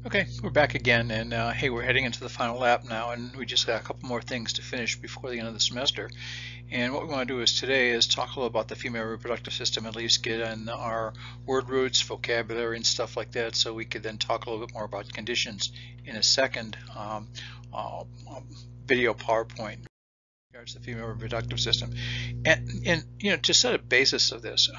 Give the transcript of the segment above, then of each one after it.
Okay, we're back again, and hey, we're heading into the final lap now, and we just got a couple more things to finish before the end of the semester. And what we want to do today is talk a little about the female reproductive system, at least get in our word roots, vocabulary, and stuff like that, so we could then talk a little bit more about conditions in a second uh, video PowerPoint regards to the female reproductive system. And you know, to set a basis of this,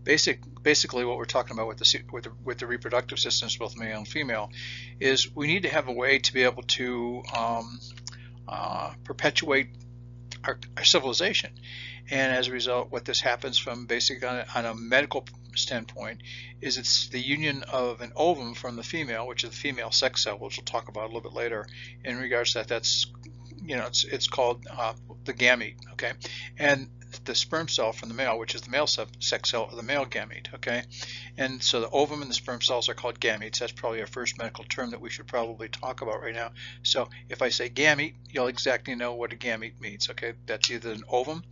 basically what we're talking about with the reproductive systems, both male and female, is we need to have a way to be able to perpetuate our civilization. And as a result, what this happens from basically on a medical standpoint is it's the union of an ovum from the female, which is the female sex cell, which we'll talk about a little bit later. In regards to that, that's, you know, it's called the gamete, okay, and the sperm cell from the male, which is the male sex cell, or the male gamete, okay. And so the ovum and the sperm cells are called gametes. That's probably our first medical term that we should probably talk about right now. So if I say gamete, you'll exactly know what a gamete means, okay. That's either an ovum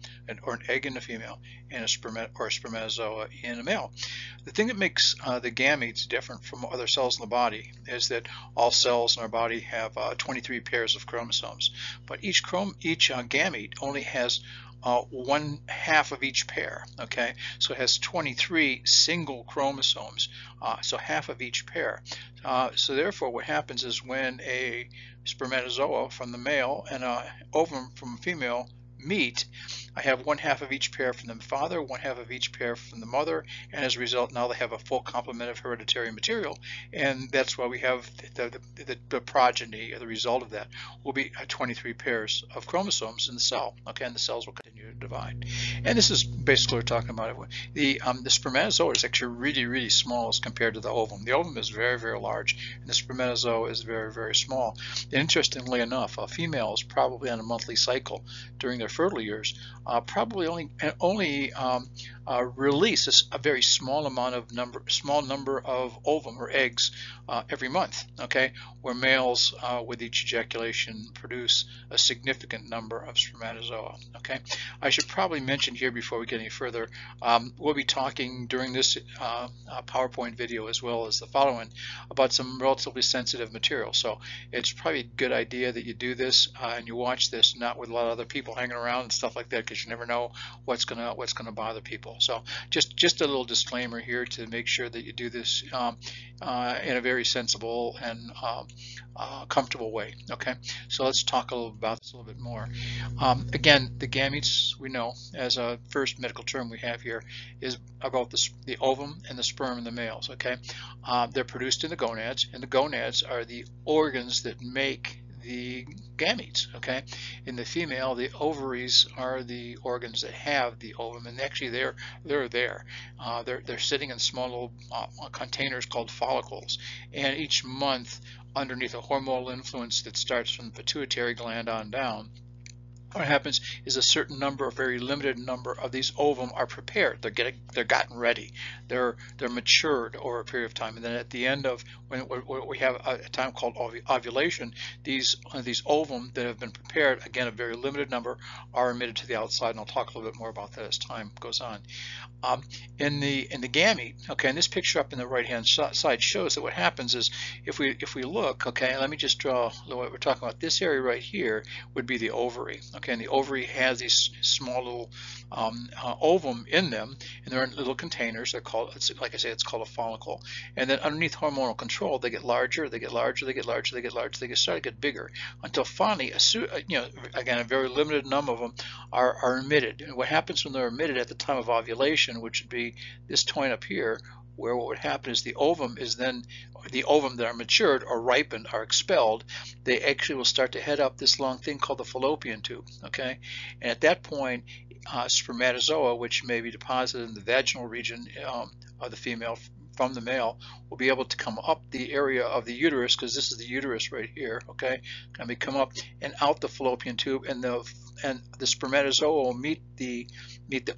or an egg in the female, and a spermatozoa in a male. The thing that makes the gametes different from other cells in the body is that all cells in our body have 23 pairs of chromosomes, but each gamete only has one half of each pair, okay? So it has 23 single chromosomes, so half of each pair. So therefore what happens is when a spermatozoa from the male and an ovum from a female meet, I have one half of each pair from the father, one half of each pair from the mother, and as a result now they have a full complement of hereditary material, and that's why we have the progeny, or the result of that will be 23 pairs of chromosomes in the cell, okay, and the cells will continue to divide. And this is basically what we're talking about. The spermatozoa is actually really small as compared to the ovum. The ovum is very large, and the spermatozoa is very small. And interestingly enough, females probably on a monthly cycle during their fertile years probably only release a very small number of ovum or eggs every month, okay, where males with each ejaculation produce a significant number of spermatozoa, okay. I should probably mention here before we get any further, we'll be talking during this PowerPoint video as well as the following about some relatively sensitive material, so it's probably a good idea that you do this and you watch this not with a lot of other people hanging around and stuff like that, because you never know what's gonna bother people. So just a little disclaimer here to make sure that you do this in a very sensible and comfortable way. Okay, so let's talk a little about this a little bit more. Again, the gametes, we know as a first medical term we have here, is about the ovum and the sperm in the males. Okay, they're produced in the gonads, and the gonads are the organs that make the gametes, okay. In the female, the ovaries are the organs that have the ovum, and actually they're sitting in small little containers called follicles, and each month, underneath a hormonal influence that starts from the pituitary gland on down, what happens is a certain number, a very limited number of these ovum are prepared. They're gotten ready. They're matured over a period of time, and then at the end of when we have a time called ovulation, these ovum that have been prepared, again a very limited number, are emitted to the outside, and I'll talk a little bit more about that as time goes on. In the gamete, okay, and this picture up in the right hand side shows that what happens is if we look, okay, let me just draw what we're talking about. This area right here would be the ovary, okay, and the ovary has these small little ovum in them, and they're in little containers. They're called, like I say, it's called a follicle. And then underneath hormonal control, they get larger, they get larger, they get larger, they get larger, they start to get bigger, until finally, you know, again, a very limited number of them are emitted. And what happens when they're emitted at the time of ovulation, which would be this point up here, where what would happen is the ovum that are matured or ripened are expelled. They actually will start to head up this long thing called the fallopian tube, okay? And at that point, spermatozoa, which may be deposited in the vaginal region of the female from the male, will be able to come up the area of the uterus, because this is the uterus right here, okay? Can be come up and out the fallopian tube, and the spermatozoa will meet the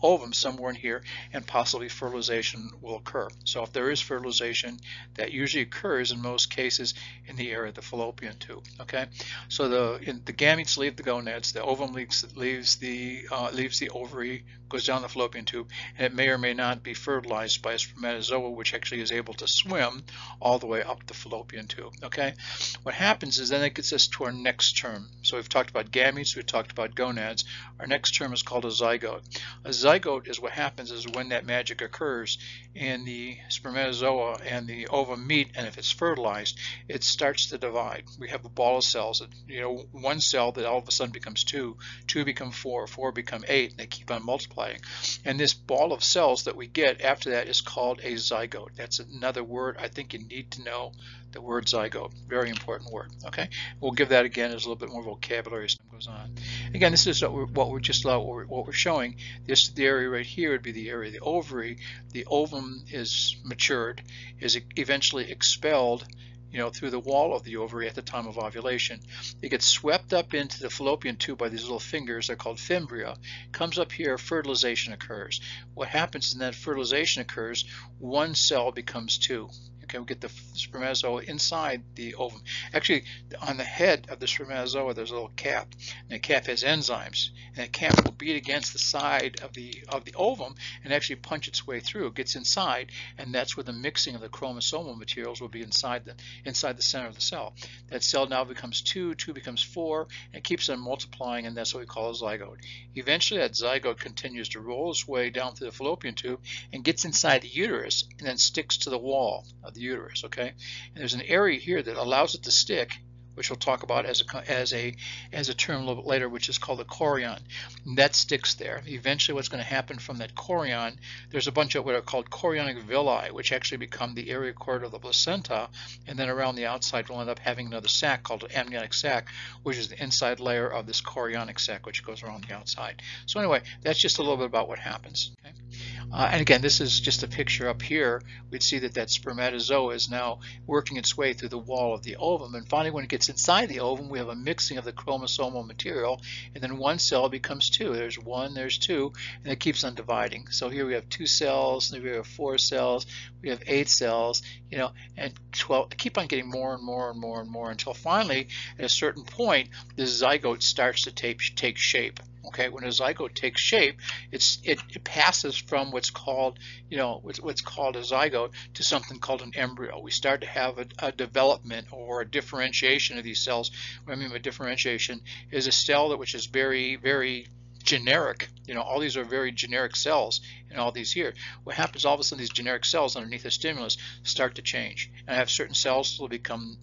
ovum somewhere in here, and possibly fertilization will occur. So if there is fertilization, that usually occurs in most cases in the area of the fallopian tube, okay? So the gametes leave the gonads, the ovum leaves the ovary, goes down the fallopian tube, and it may or may not be fertilized by a spermatozoa, which actually actually is able to swim all the way up the fallopian tube. Okay, what happens is then it gets us to our next term. So we've talked about gametes, we've talked about gonads. Our next term is called a zygote. A zygote is what happens is when that magic occurs and the spermatozoa and the ovum meet, and if it's fertilized, it starts to divide. We have a ball of cells that, you know, one cell that all of a sudden becomes two, two become four, four become eight, and they keep on multiplying. And this ball of cells that we get after that is called a zygote. That's another word I think you need to know, the word zygote. Very important word. Okay, we'll give that again as a little bit more vocabulary as time goes on. Again, this is what we're showing. This, the area right here would be the area of the ovary. The ovum is matured, is eventually expelled, you know, through the wall of the ovary at the time of ovulation. It gets swept up into the fallopian tube by these little fingers. They're called fimbria. Comes up here, fertilization occurs. What happens in that fertilization occurs, one cell becomes two. Okay, we get the spermatozoa inside the ovum. Actually, on the head of the spermatozoa, there's a little cap, and the cap has enzymes, and that cap will beat against the side of the ovum and actually punch its way through. It gets inside, and that's where the mixing of the chromosomal materials will be inside the center of the cell. That cell now becomes two, two becomes four, and it keeps on multiplying, and that's what we call a zygote. Eventually, that zygote continues to roll its way down through the fallopian tube and gets inside the uterus, and then sticks to the wall of the uterus. Okay, and there's an area here that allows it to stick, which we'll talk about as a term a little bit later, which is called the chorion. And that sticks there. Eventually, what's going to happen from that chorion, there's a bunch of what are called chorionic villi, which actually become the area cord of the placenta, and then around the outside we'll end up having another sac called an amniotic sac, which is the inside layer of this chorionic sac, which goes around the outside. So anyway, that's just a little bit about what happens. Okay? And again, this is just a picture up here. We'd see that spermatozoa is now working its way through the wall of the ovum, and finally when it gets inside the ovum, we have a mixing of the chromosomal material, and then one cell becomes two. There's one, there's two, and it keeps on dividing. So here we have 2 cells, here we have 4 cells, we have 8 cells, you know, and 12. Keep on getting more and more and more and more until finally, at a certain point, the zygote starts to take shape. Okay, when a zygote takes shape, it passes from what's called, you know, what's called a zygote to something called an embryo. We start to have a development or a differentiation of these cells. What I mean by differentiation is a cell which is very, very generic. You know, all these are very generic cells in all these here. What happens, all of a sudden these generic cells underneath the stimulus start to change. And I have certain cells that will become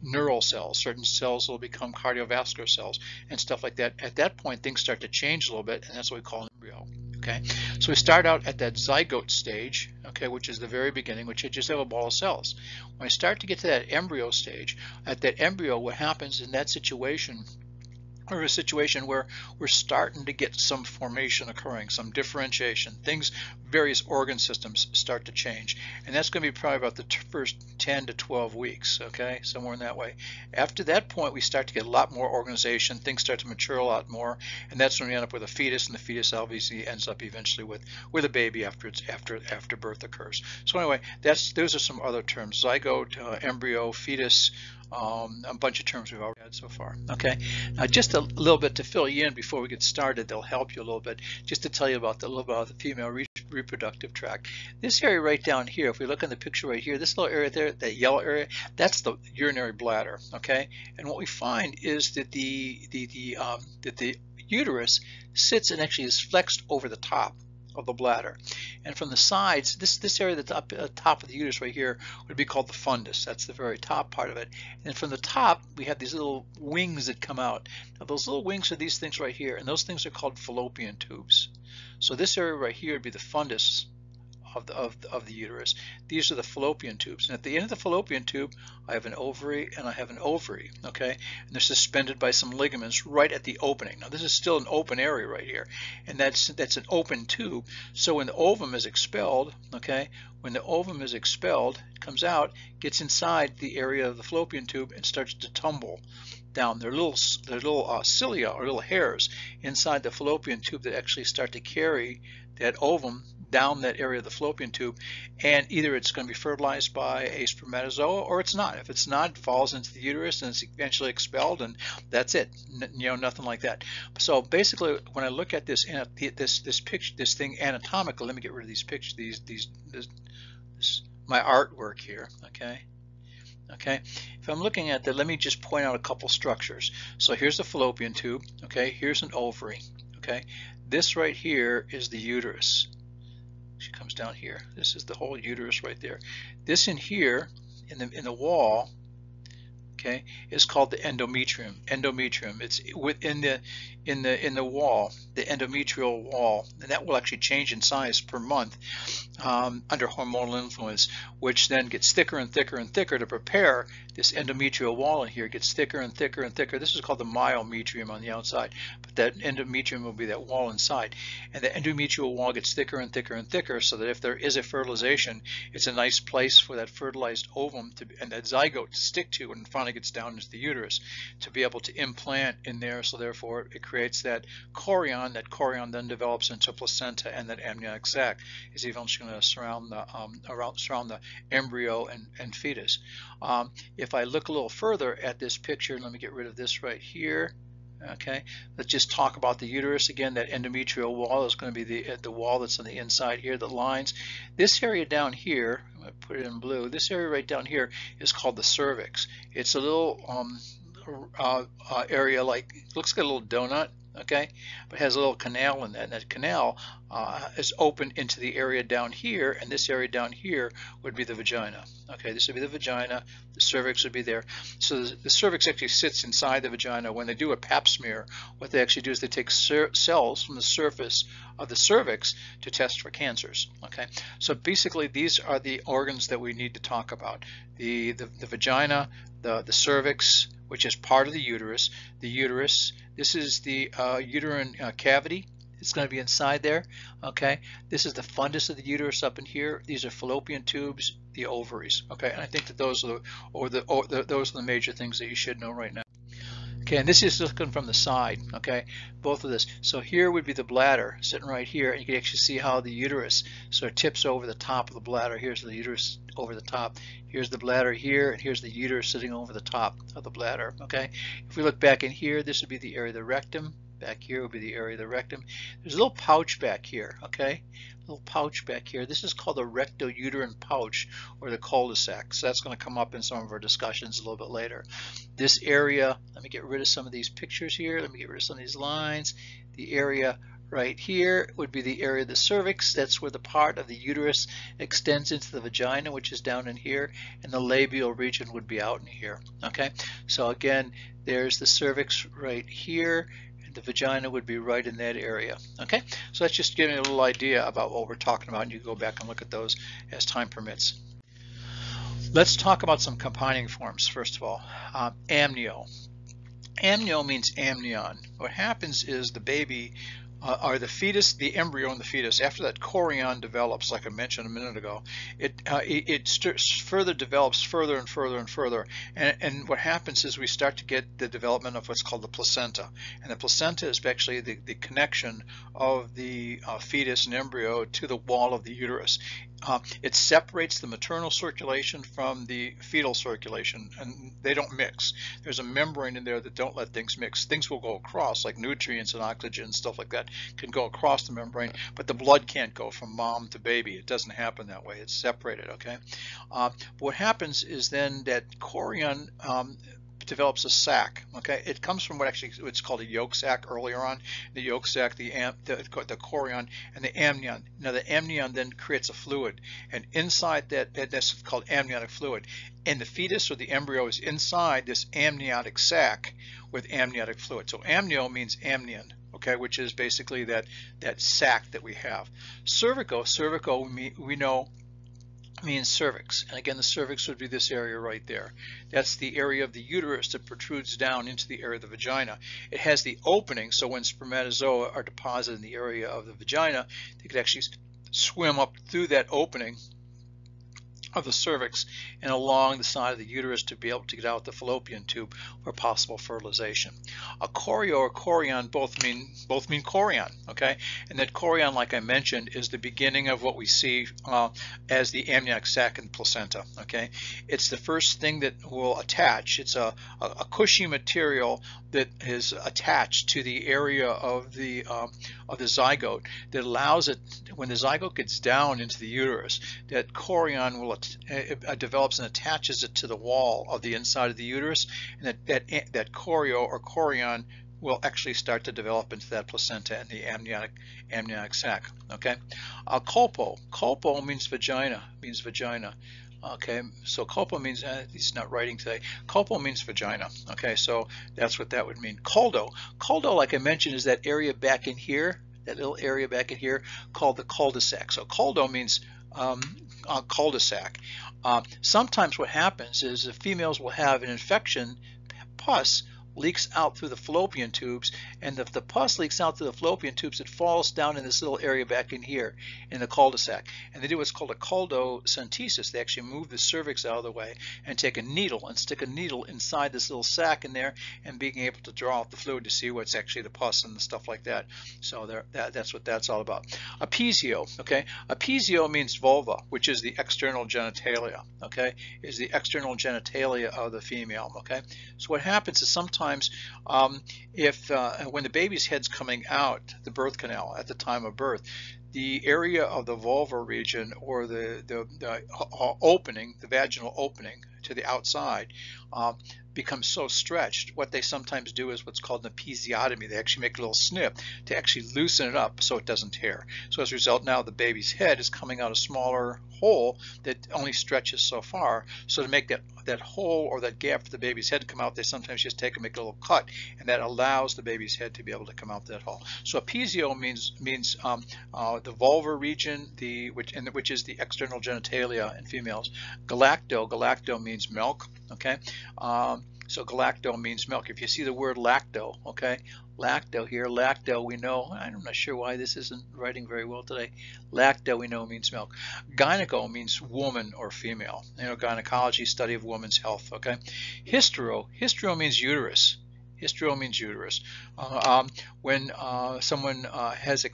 neural cells, certain cells will become cardiovascular cells and stuff like that. At that point, things start to change a little bit, and that's what we call an embryo. Okay, so we start out at that zygote stage, okay, which is the very beginning, which you just have a ball of cells. When I start to get to that embryo stage, at that embryo, what happens in that situation, or a situation where we're starting to get some formation occurring, some differentiation, things, various organ systems start to change, and that's going to be probably about the first 10 to 12 weeks, okay, somewhere in that way. After that point, we start to get a lot more organization, things start to mature a lot more, and that's when we end up with a fetus, and the fetus obviously ends up eventually with a baby after birth occurs. So anyway, those are some other terms: zygote, embryo, fetus. A bunch of terms we've already had so far. Okay, now just a little bit to fill you in before we get started. They'll help you a little bit, just to tell you about a little bit about the female reproductive tract. This area right down here, if we look in the picture right here, this little area there, that yellow area, that's the urinary bladder. Okay, and what we find is that the uterus sits and actually is flexed over the top of the bladder, and from the sides, this area that's up at the top of the uterus right here would be called the fundus. That's the very top part of it. And from the top, we have these little wings that come out. Now those little wings are these things right here, and those things are called fallopian tubes. So this area right here would be the fundus of the uterus. These are the fallopian tubes, and at the end of the fallopian tube I have an ovary and I have an ovary. Okay, and they're suspended by some ligaments right at the opening. Now this is still an open area right here, and that's an open tube. So when the ovum is expelled, okay, when the ovum is expelled, it comes out, gets inside the area of the fallopian tube and starts to tumble down. They're little cilia, or little hairs inside the fallopian tube that actually start to carry that ovum down that area of the fallopian tube, and either it's going to be fertilized by a spermatozoa or it's not. If it's not, it falls into the uterus and it's eventually expelled, and that's it. You know, nothing like that. So basically, when I look at this picture, this thing anatomically, let me get rid of these pictures, this my artwork here. Okay, if I'm looking at that, let me just point out a couple structures. So here's the fallopian tube. Okay, here's an ovary. Okay, this right here is the uterus. She comes down here. This is the whole uterus right there. This in here in the wall, okay, is called the endometrium. Endometrium. It's within the wall, the endometrial wall, and that will actually change in size per month under hormonal influence, which then gets thicker and thicker and thicker to prepare this endometrial wall in here. It gets thicker and thicker and thicker. This is called the myometrium on the outside, but that endometrium will be that wall inside, and the endometrial wall gets thicker and thicker and thicker, so that if there is a fertilization, it's a nice place for that fertilized ovum and that zygote to stick to, and finally gets down into the uterus to be able to implant in there. So therefore it creates that chorion. That chorion then develops into placenta, and that amniotic sac is eventually going to surround the embryo and fetus. If I look a little further at this picture, let me get rid of this right here. Okay, let's just talk about the uterus again. That endometrial wall is going to be the wall that's on the inside here, the lines. This area down here, I'm going to put it in blue, this area right down here is called the cervix. It's a little area, like, looks like a little donut, okay, but has a little canal in that, and that canal is open into the area down here, and this area down here would be the vagina. Okay, this would be the vagina, the cervix would be there. So the cervix actually sits inside the vagina. When they do a pap smear, what they actually do is they take cells from the surface of the cervix to test for cancers. Okay, so basically these are the organs that we need to talk about: the vagina, the cervix, which is part of the uterus. The uterus, this is the uterine cavity. It's going to be inside there. Okay, this is the fundus of the uterus up in here. These are fallopian tubes, the ovaries. Okay, and I think that those are those are the major things that you should know right now. Okay, and this is looking from the side. Okay, both of this. So here would be the bladder sitting right here, and you can actually see how the uterus sort of tips over the top of the bladder. Here's the uterus over the top. Here's the bladder here, and here's the uterus sitting over the top of the bladder. Okay, if we look back in here, this would be the area of the rectum. Back here would be the area of the rectum. There's a little pouch back here, okay? A little pouch back here. This is called the rectouterine pouch, or the cul-de-sac. So that's going to come up in some of our discussions a little bit later. This area, let me get rid of some of these pictures here. Let me get rid of some of these lines. The area right here would be the area of the cervix. That's where the part of the uterus extends into the vagina, which is down in here, and the labial region would be out in here. Okay, so again, there's the cervix right here. The vagina would be right in that area. Okay, so that's just giving you a little idea about what we're talking about, and you can go back and look at those as time permits. Let's talk about some combining forms first of all. Amnio. Amnio means amnion. What happens is the baby or the fetus, the embryo and the fetus, after that chorion develops, like I mentioned a minute ago, it further develops further and further and further. And what happens is we start to get the development of what's called the placenta. And the placenta is actually the connection of the fetus and embryo to the wall of the uterus. It separates the maternal circulation from the fetal circulation, and they don't mix. There's a membrane in there that don't let things mix. Things will go across, like nutrients and oxygen and stuff like that can go across the membrane, but the blood can't go from mom to baby. It doesn't happen that way. It's separated, okay? What happens is then that chorion develops a sac. Okay, it comes from what's called a yolk sac earlier on. The yolk sac, the chorion, and the amnion. Now the amnion then creates a fluid, and inside that's called amniotic fluid. And the fetus or the embryo is inside this amniotic sac with amniotic fluid. So amnio means amnion. Okay, which is basically that sac that we have. Cervical we know means cervix, and again the cervix would be this area right there. That's the area of the uterus that protrudes down into the area of the vagina. It has the opening, so when spermatozoa are deposited in the area of the vagina, they could actually swim up through that opening of the cervix and along the side of the uterus to be able to get out the fallopian tube for possible fertilization. A chorio or chorion both mean chorion, okay? And that chorion, like I mentioned, is the beginning of what we see as the amniotic sac and placenta, okay? It's the first thing that will attach. It's a cushy material that is attached to the area of the zygote that allows it, when the zygote gets down into the uterus, that chorion will develops and attaches it to the wall of the inside of the uterus, and that choreo or chorion will actually start to develop into that placenta and the amniotic sac. Okay, colpo means vagina. Okay, so colpo means, he's not writing today. Colpo means vagina. Okay, so that's what that would mean. Coldo, like I mentioned, is that area back in here, that little area back in here called the cul-de-sac. So coldo means cul-de-sac. Sometimes what happens is the females will have an infection, pus leaks out through the fallopian tubes, and if the pus leaks out through the fallopian tubes, it falls down in this little area back in here in the cul-de-sac, and they do what's called a culdocentesis. They actually move the cervix out of the way and take a needle and stick a needle inside this little sac in there, and being able to draw out the fluid to see what's actually the pus and the stuff like that. So that's what that's all about. Apesio, okay, apesio means vulva, which is the external genitalia, okay, is the external genitalia of the female. Okay, so what happens is sometimes when the baby's head's coming out the birth canal at the time of birth, the area of the vulvar region, or the opening, the vaginal opening to the outside, becomes so stretched. What they sometimes do is what's called an episiotomy. They actually make a little snip to actually loosen it up so it doesn't tear. So as a result, now the baby's head is coming out a smaller hole that only stretches so far. So to make that hole or that gap for the baby's head to come out, they sometimes just make a little cut, and that allows the baby's head to be able to come out that hole. So apesio means the vulvar region, which is the external genitalia in females. Galacto means milk. Okay, so galacto means milk. If you see the word lacto, okay, lacto here, lacto we know, I'm not sure why this isn't writing very well today. Lacto we know means milk. Gyneco means woman or female. You know, gynecology, study of woman's health. Okay, hystero means uterus. Hystero means uterus. When someone has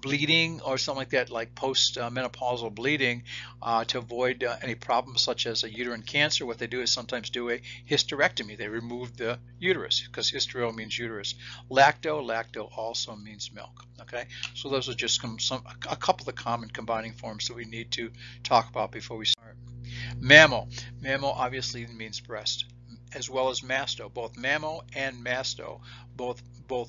bleeding or something like that, like post-menopausal bleeding, to avoid any problems such as a uterine cancer, what they do is sometimes do a hysterectomy. They remove the uterus, because hystero means uterus. Lacto also means milk. Okay, so those are just a couple of common combining forms that we need to talk about before we start. Mammo obviously means breast, as well as masto. Both mammo and masto both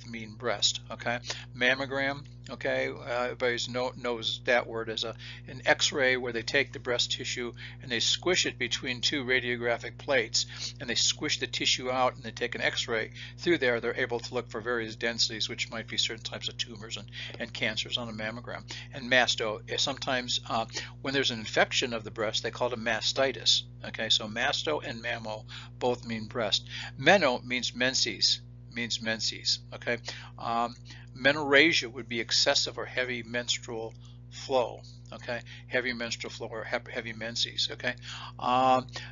mean breast. Okay, mammogram, okay, everybody knows that word as an x-ray, where they take the breast tissue and they squish it between two radiographic plates, and they squish the tissue out, and they take an x-ray through there. They're able to look for various densities, which might be certain types of tumors and cancers on a mammogram. And masto is sometimes when there's an infection of the breast, they call it a mastitis. Okay, so masto and mammo both mean breast. Meno means menses. Okay, menorrhagia would be excessive or heavy menstrual flow. Okay, heavy menstrual flow or heavy menses. Okay,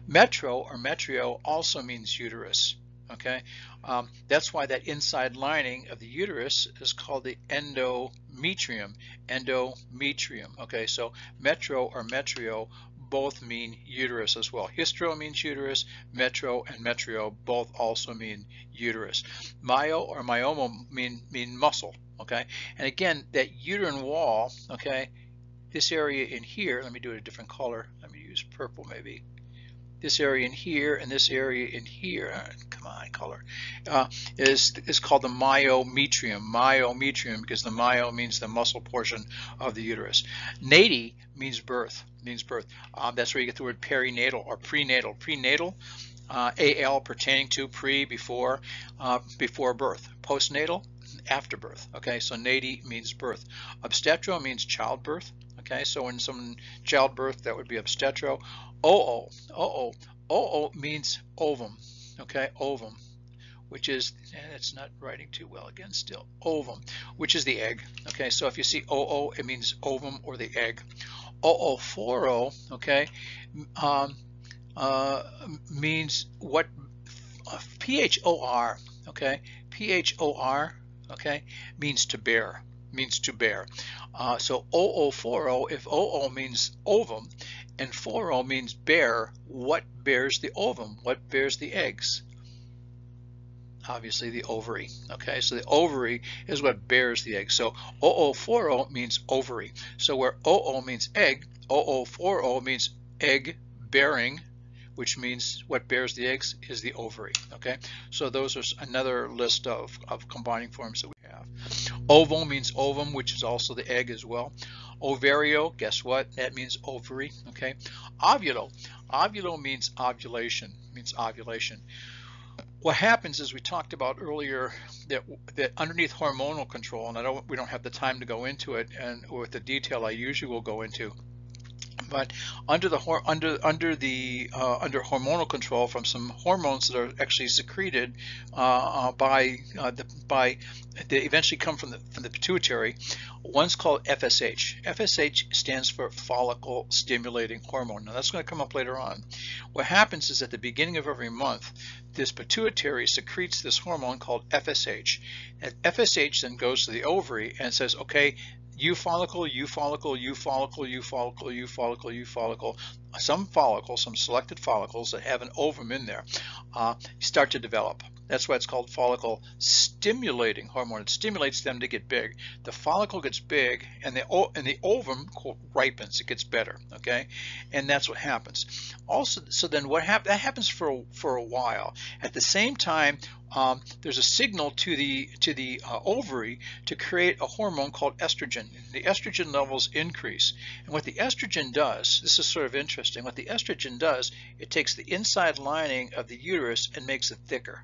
metro or metrio also means uterus. Okay, that's why that inside lining of the uterus is called the endometrium. Okay, so metro or metrio both mean uterus as well. Hystero means uterus, metro and metrio both also mean uterus. Myo or myoma mean muscle. Okay, and again, that uterine wall, okay, this area in here, let me do it a different color, let me use purple maybe. This area in here and this area in here, come on, color, is called the myometrium. Myometrium, because the myo means the muscle portion of the uterus. Nati means birth. That's where you get the word perinatal or prenatal. Prenatal, al pertaining to, before birth. Postnatal, after birth. Okay, so nati means birth. Obstetro means childbirth. Okay, so in some childbirth, that would be obstetro. Oo means ovum. Okay, ovum, which is, and it's not writing too well again still, ovum, which is the egg. Okay, so if you see oo, it means ovum or the egg. Oophoro, okay, means what, phor, okay, phor, okay, means to bear. So oophoro, if oo means ovum and phoro means bear, what bears the ovum? What bears the eggs? obviously the ovary. Okay, so the ovary is what bears the egg. So OO40 means ovary. So where OO means egg, OO40 means egg bearing, which means what bears the eggs is the ovary. Okay, so those are another list of combining forms that we have. Ovum means ovum, which is also the egg as well. Ovario, guess what? That means ovary. Okay. Ovulo, ovulo means ovulation. Means ovulation. What happens is we talked about earlier that underneath hormonal control, and we don't have the time to go into it, and with the detail I usually will go into. But under hormonal control from some hormones that are actually secreted they eventually come from the pituitary. One's called FSH. FSH stands for follicle stimulating hormone. Now that's going to come up later on. What happens is at the beginning of every month, this pituitary secretes this hormone called FSH. And FSH then goes to the ovary and says, okay, you follicle, you follicle, you follicle, you follicle, you follicle, you follicle. Some follicles, some selected follicles that have an ovum in there, start to develop. That's why it's called follicle stimulating hormone. It stimulates them to get big. The follicle gets big, and the ovum ripens. It gets better. Okay, and that's what happens. Also, so then what happens? That happens for a while. At the same time, there's a signal to the ovary to create a hormone called estrogen. The estrogen levels increase, and what the estrogen does, this is sort of interesting. What the estrogen does, it takes the inside lining of the uterus and makes it thicker.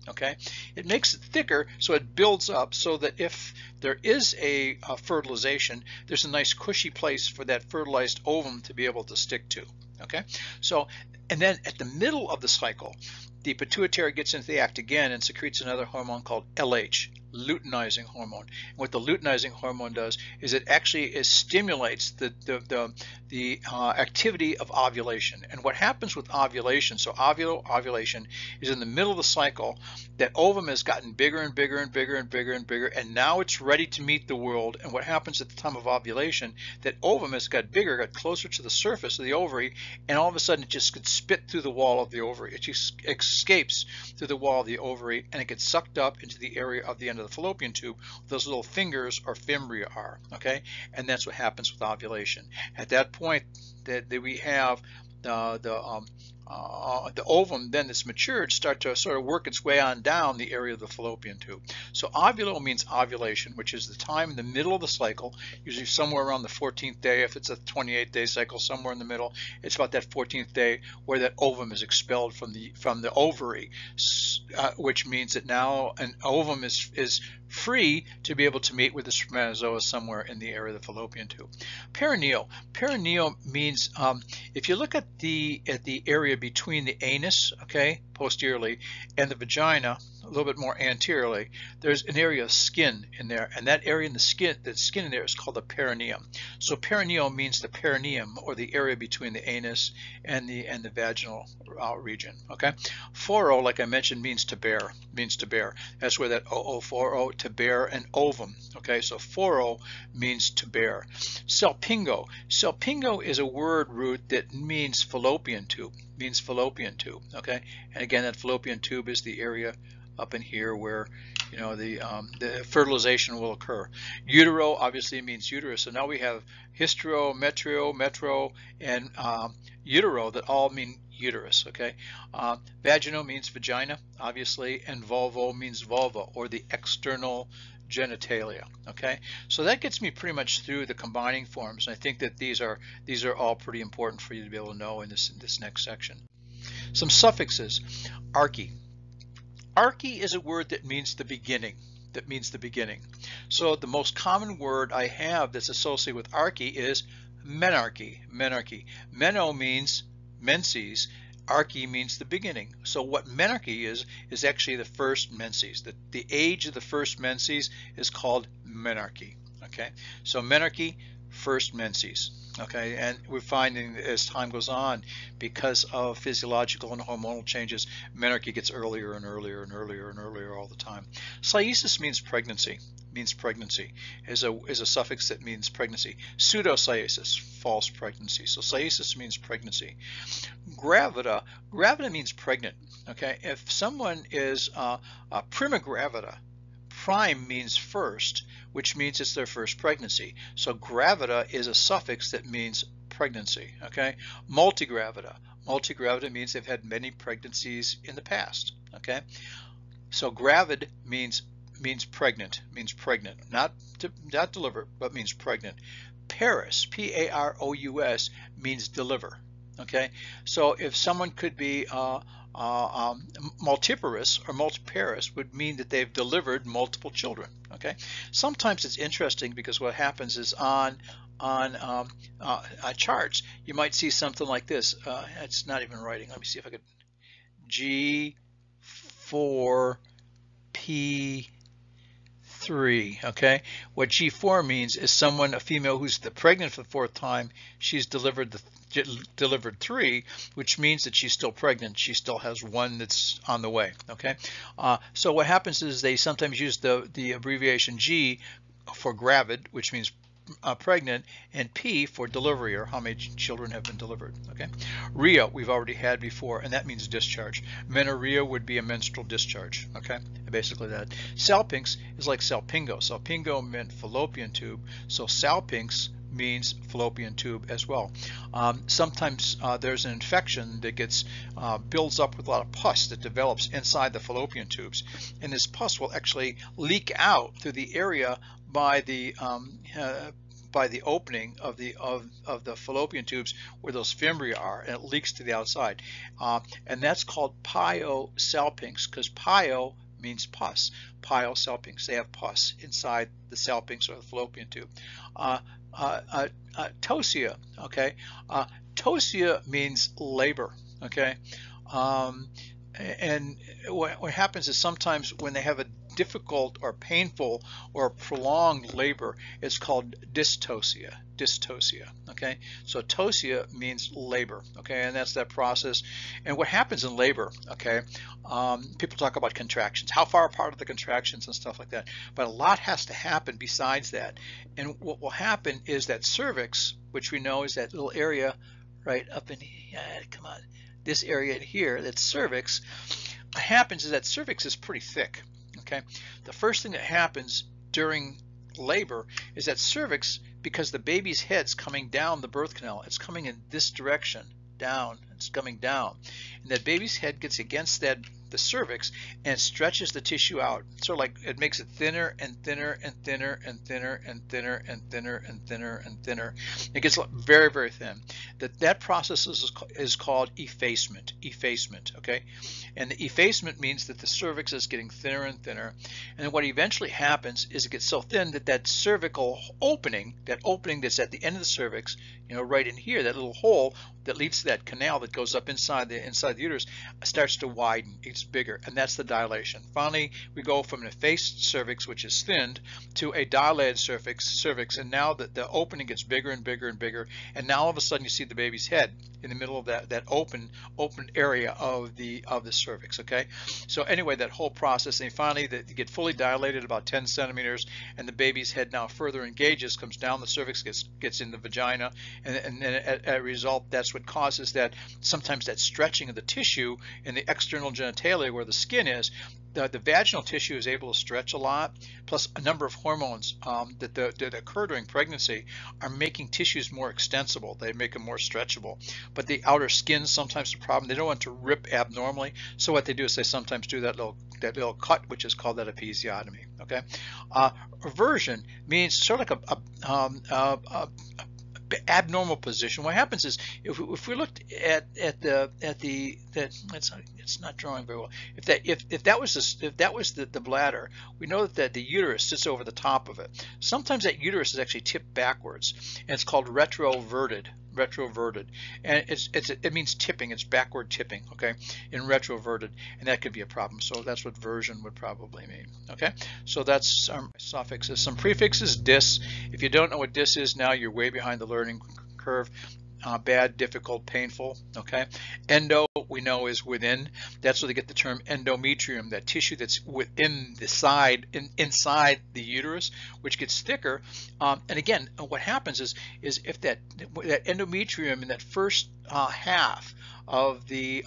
Okay, it makes it thicker so it builds up so that if there is a fertilization, there's a nice cushy place for that fertilized ovum to be able to stick to. Okay, so and then at the middle of the cycle, the pituitary gets into the act again and secretes another hormone called LH, luteinizing hormone. And what the luteinizing hormone does is it actually stimulates the activity of ovulation. And what happens with ovulation, so ovulation is in the middle of the cycle, that ovum has gotten bigger and bigger and bigger and bigger and bigger, and now it's ready to meet the world. And what happens at the time of ovulation, that ovum has got bigger, got closer to the surface of the ovary, and all of a sudden it just gets spit through the wall of the ovary. It just escapes through the wall of the ovary, and it gets sucked up into the area of the end of the fallopian tube. Those little fingers or fimbria are. Okay, and that's what happens with ovulation. At that point, that we have the ovum then that's matured start to sort of work its way on down the area of the fallopian tube. So ovulo means ovulation, which is the time in the middle of the cycle, usually somewhere around the 14th day. If it's a 28-day cycle, somewhere in the middle, it's about that 14th day where that ovum is expelled from the ovary, which means that now an ovum is free to be able to mate with the spermatozoa somewhere in the area of the fallopian tube. Perineal. Perineal means if you look at the area between the anus, okay, posteriorly, and the vagina, a little bit more anteriorly, there's an area of skin in there, and that area in the skin in there is called the perineum. So perineal means the perineum, or the area between the anus and the vaginal region. Okay, phoro, like I mentioned, means to bear. That's where that OO40, to bear an ovum. Okay, so phoro means to bear. Salpingo. Salpingo is a word root that means fallopian tube. Okay, and again, that fallopian tube is the area up in here where, you know, the fertilization will occur. Utero obviously means uterus, so now we have histero, metro, and utero that all mean uterus. Okay, vaginal means vagina, obviously, and vulvo means vulva, or the external genitalia. Okay, so that gets me pretty much through the combining forms, and I think that these are all pretty important for you to be able to know in this next section. Some suffixes. Arche. Arche is a word that means the beginning. So the most common word I have that's associated with arche is menarche. Meno means menses. Arche means the beginning. So what menarche is actually the first menses. The age of the first menses is called menarche. Okay, so menarche, first menses. Okay, and we're finding as time goes on, because of physiological and hormonal changes, menarche gets earlier and earlier and earlier and earlier all the time. Sciesis means pregnancy. Is a suffix that means pregnancy. Pseudociesis, false pregnancy. So sciesis means pregnancy. Gravida means pregnant. Okay, if someone is prima gravida, prime means first, which means it's their first pregnancy. So gravida is a suffix that means pregnancy. Okay, multigravida means they've had many pregnancies in the past. Okay, so gravid means pregnant, not deliver, but means pregnant. Parous, P-A-R-O-U-S, means deliver. Okay, so if someone could be multiparous or multiparous, would mean that they've delivered multiple children. Okay, sometimes it's interesting because what happens is on charts you might see something like this. It's not even writing. Let me see if I could. G4P3. Okay, what G4 means is a female who's pregnant for the fourth time. She's delivered 3, which means that she's still pregnant. She still has one that's on the way. Okay, so what happens is they sometimes use the abbreviation G for gravid, which means pregnant, and P for delivery, or how many children have been delivered. Okay, Rhea we've already had before, and that means discharge. Menorrhea would be a menstrual discharge. Okay, basically that. Salpinx is like salpingo. Salpingo meant fallopian tube, so salpinx means fallopian tube as well. Sometimes there's an infection that gets builds up with a lot of pus that develops inside the fallopian tubes, and this pus will actually leak out through the area by the opening of the fallopian tubes where those fimbria are, and it leaks to the outside, and that's called pyosalpinx, because pyo means pus. Pyosalpinx, they have pus inside the salpinx or the fallopian tube. Tosia, okay, tosia means labor. Okay, and what happens is sometimes when they have a difficult or painful or prolonged labor, it's called dystocia. Okay, so tosia means labor. Okay, and that's that process. And what happens in labor, okay, people talk about contractions, how far apart are the contractions and stuff like that, but a lot has to happen besides that. And what will happen is that cervix, which we know is that little area right up in here, come on, this area here, that cervix, what happens is that cervix is pretty thick. Okay, the first thing that happens during labor is that cervix, because the baby's head's coming down the birth canal, it's coming in this direction, down, it's coming down, and that baby's head gets against the cervix and stretches the tissue out. Sort of like it makes it thinner and thinner and thinner and thinner and thinner and thinner and thinner and thinner. It gets very, very thin. That process is called effacement. Okay, and the effacement means that the cervix is getting thinner and thinner, and what eventually happens is it gets so thin that cervical opening, that's at the end of the cervix, right in here, that little hole that leads to that canal that goes up inside the uterus, starts to widen. It's bigger, and that's the dilation. Finally, we go from an effaced cervix, which is thinned, to a dilated cervix, and now the opening gets bigger and bigger and bigger, and now all of a sudden you see the baby's head in the middle of that open area of the cervix. Okay, so anyway, that whole process, and finally they get fully dilated about 10 centimeters, and the baby's head now further engages, comes down the cervix, gets in the vagina, and then as a result, that's what causes that, sometimes that stretching of the tissue in the external genitalia where the skin is. The vaginal tissue is able to stretch a lot, plus a number of hormones that occur during pregnancy are making tissues more extensible. They make them more stretchable. But the outer skin is sometimes a problem. They don't want to rip abnormally, so what they do is they sometimes do that little cut, which is called that episiotomy. Okay, reversion means sort of like a abnormal position. What happens is if we looked at it's not drawing very well. If that was the bladder, we know that the uterus sits over the top of it. Sometimes that uterus is actually tipped backwards, and it's called retroverted. retroverted, and it means tipping. It's backward tipping, okay, in retroverted, and that could be a problem. So that's what version would probably mean. Okay, so that's our suffixes. Some prefixes. Dis. If you don't know what dis is now, you're way behind the learning curve. Bad, difficult, painful. Okay, endo we know is within. That's where they get the term endometrium, that tissue that's within the side, inside the uterus, which gets thicker. And again, what happens is if that endometrium in that first half of the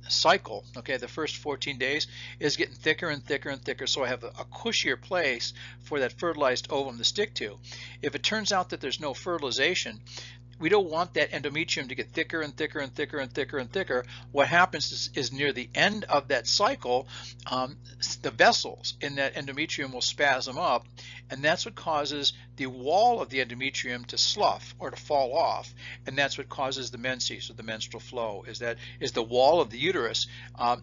cycle, okay, the first 14 days is getting thicker and thicker and thicker, so I have a cushier place for that fertilized ovum to stick to. If it turns out that there's no fertilization, we don't want that endometrium to get thicker and thicker and thicker and thicker and thicker. What happens is near the end of that cycle, the vessels in that endometrium will spasm up, and that's what causes the wall of the endometrium to slough or to fall off, and that's what causes the menses, or the menstrual flow. Is the wall of the uterus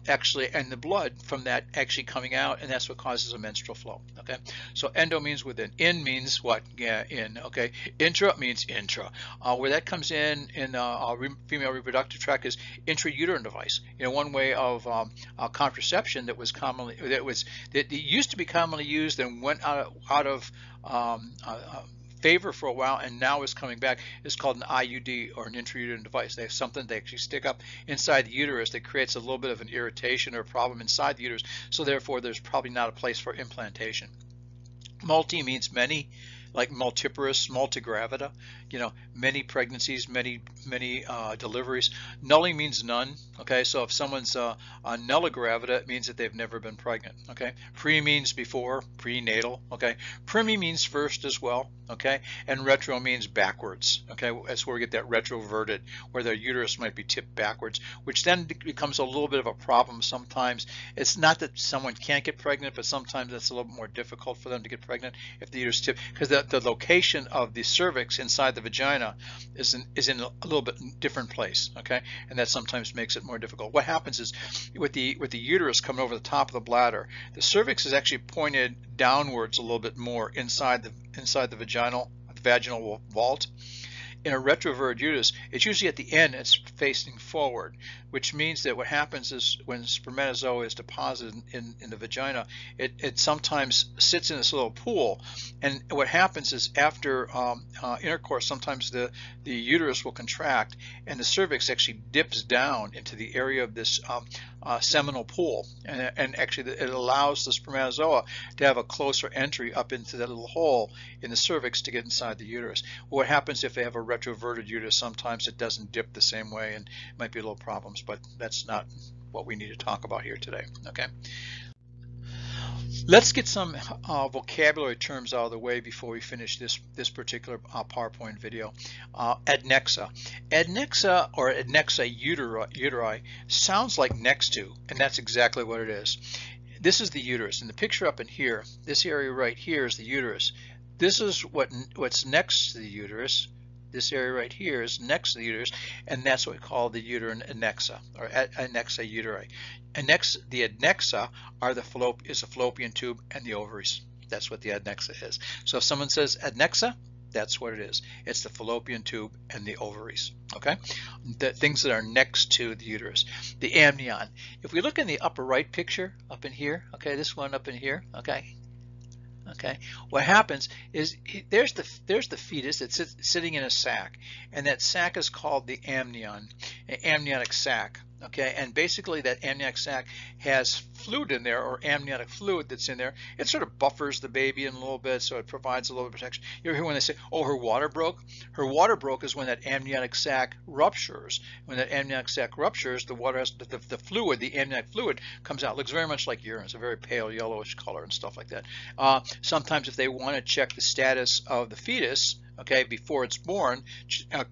actually, and the blood from that actually coming out, and that's what causes a menstrual flow. Okay, so endo means within. In means what? Yeah, in. Okay, intra means intra. Where that comes in female reproductive tract is intrauterine device. You know, one way of contraception that used to be commonly used and went out of favor for a while and now is coming back is called an IUD, or an intrauterine device. They have something they actually stick up inside the uterus that creates a little bit of an irritation or a problem inside the uterus, so therefore there's probably not a place for implantation. Multi means many, like multiparous, multigravida, you know, many pregnancies, many deliveries. Nulli means none. Okay, so if someone's nulligravida, it means that they've never been pregnant. Okay, pre means before, prenatal. Okay, primi means first as well. Okay, and retro means backwards. Okay, that's where we get that retroverted, where the uterus might be tipped backwards, which then becomes a little bit of a problem sometimes. It's not that someone can't get pregnant, but sometimes it's a little bit more difficult for them to get pregnant if the uterus tipped, because the location of the cervix inside the vagina is in a little bit different place. Okay, and that sometimes makes it more difficult. What happens is with the uterus coming over the top of the bladder, the cervix is actually pointed downwards a little bit more inside the vaginal vault. In a retroverted uterus, it's usually at the end, it's facing forward, which means that what happens is when spermatozoa is deposited in the vagina, it sometimes sits in this little pool, and what happens is after intercourse, sometimes the uterus will contract and the cervix actually dips down into the area of this seminal pool, and actually it allows the spermatozoa to have a closer entry up into that little hole in the cervix to get inside the uterus. What happens if they have a retroverted uterus, sometimes it doesn't dip the same way, and it might be a little problems, but that's not what we need to talk about here today. Okay, let's get some vocabulary terms out of the way before we finish this particular PowerPoint video. Adnexa. Adnexa, or adnexa uteri, sounds like next to, and that's exactly what it is. This is the uterus. In the picture up in here, this area right here is the uterus. This is what's next to the uterus. This area right here is next to the uterus, and that's what we call the uterine adnexa, or adnexa uteri. The adnexa is the fallopian tube and the ovaries. That's what the adnexa is. So if someone says adnexa, that's what it is. It's the fallopian tube and the ovaries. Okay, the things that are next to the uterus. The amnion. If we look in the upper right picture, up in here, okay, this one up in here, okay. Okay, what happens is there's the fetus that's sitting in a sac, and that sac is called the amnion, an amniotic sac. Okay, and basically that amniotic sac has fluid in there, or amniotic fluid that's in there. It sort of buffers the baby in a little bit, so it provides a little bit of protection. You ever hear when they say, oh, her water broke? Her water broke is when that amniotic sac ruptures. When that amniotic sac ruptures, the water has, the fluid, the amniotic fluid comes out. It looks very much like urine. It's a very pale yellowish color and stuff like that. Sometimes if they want to check the status of the fetus, okay, before it's born,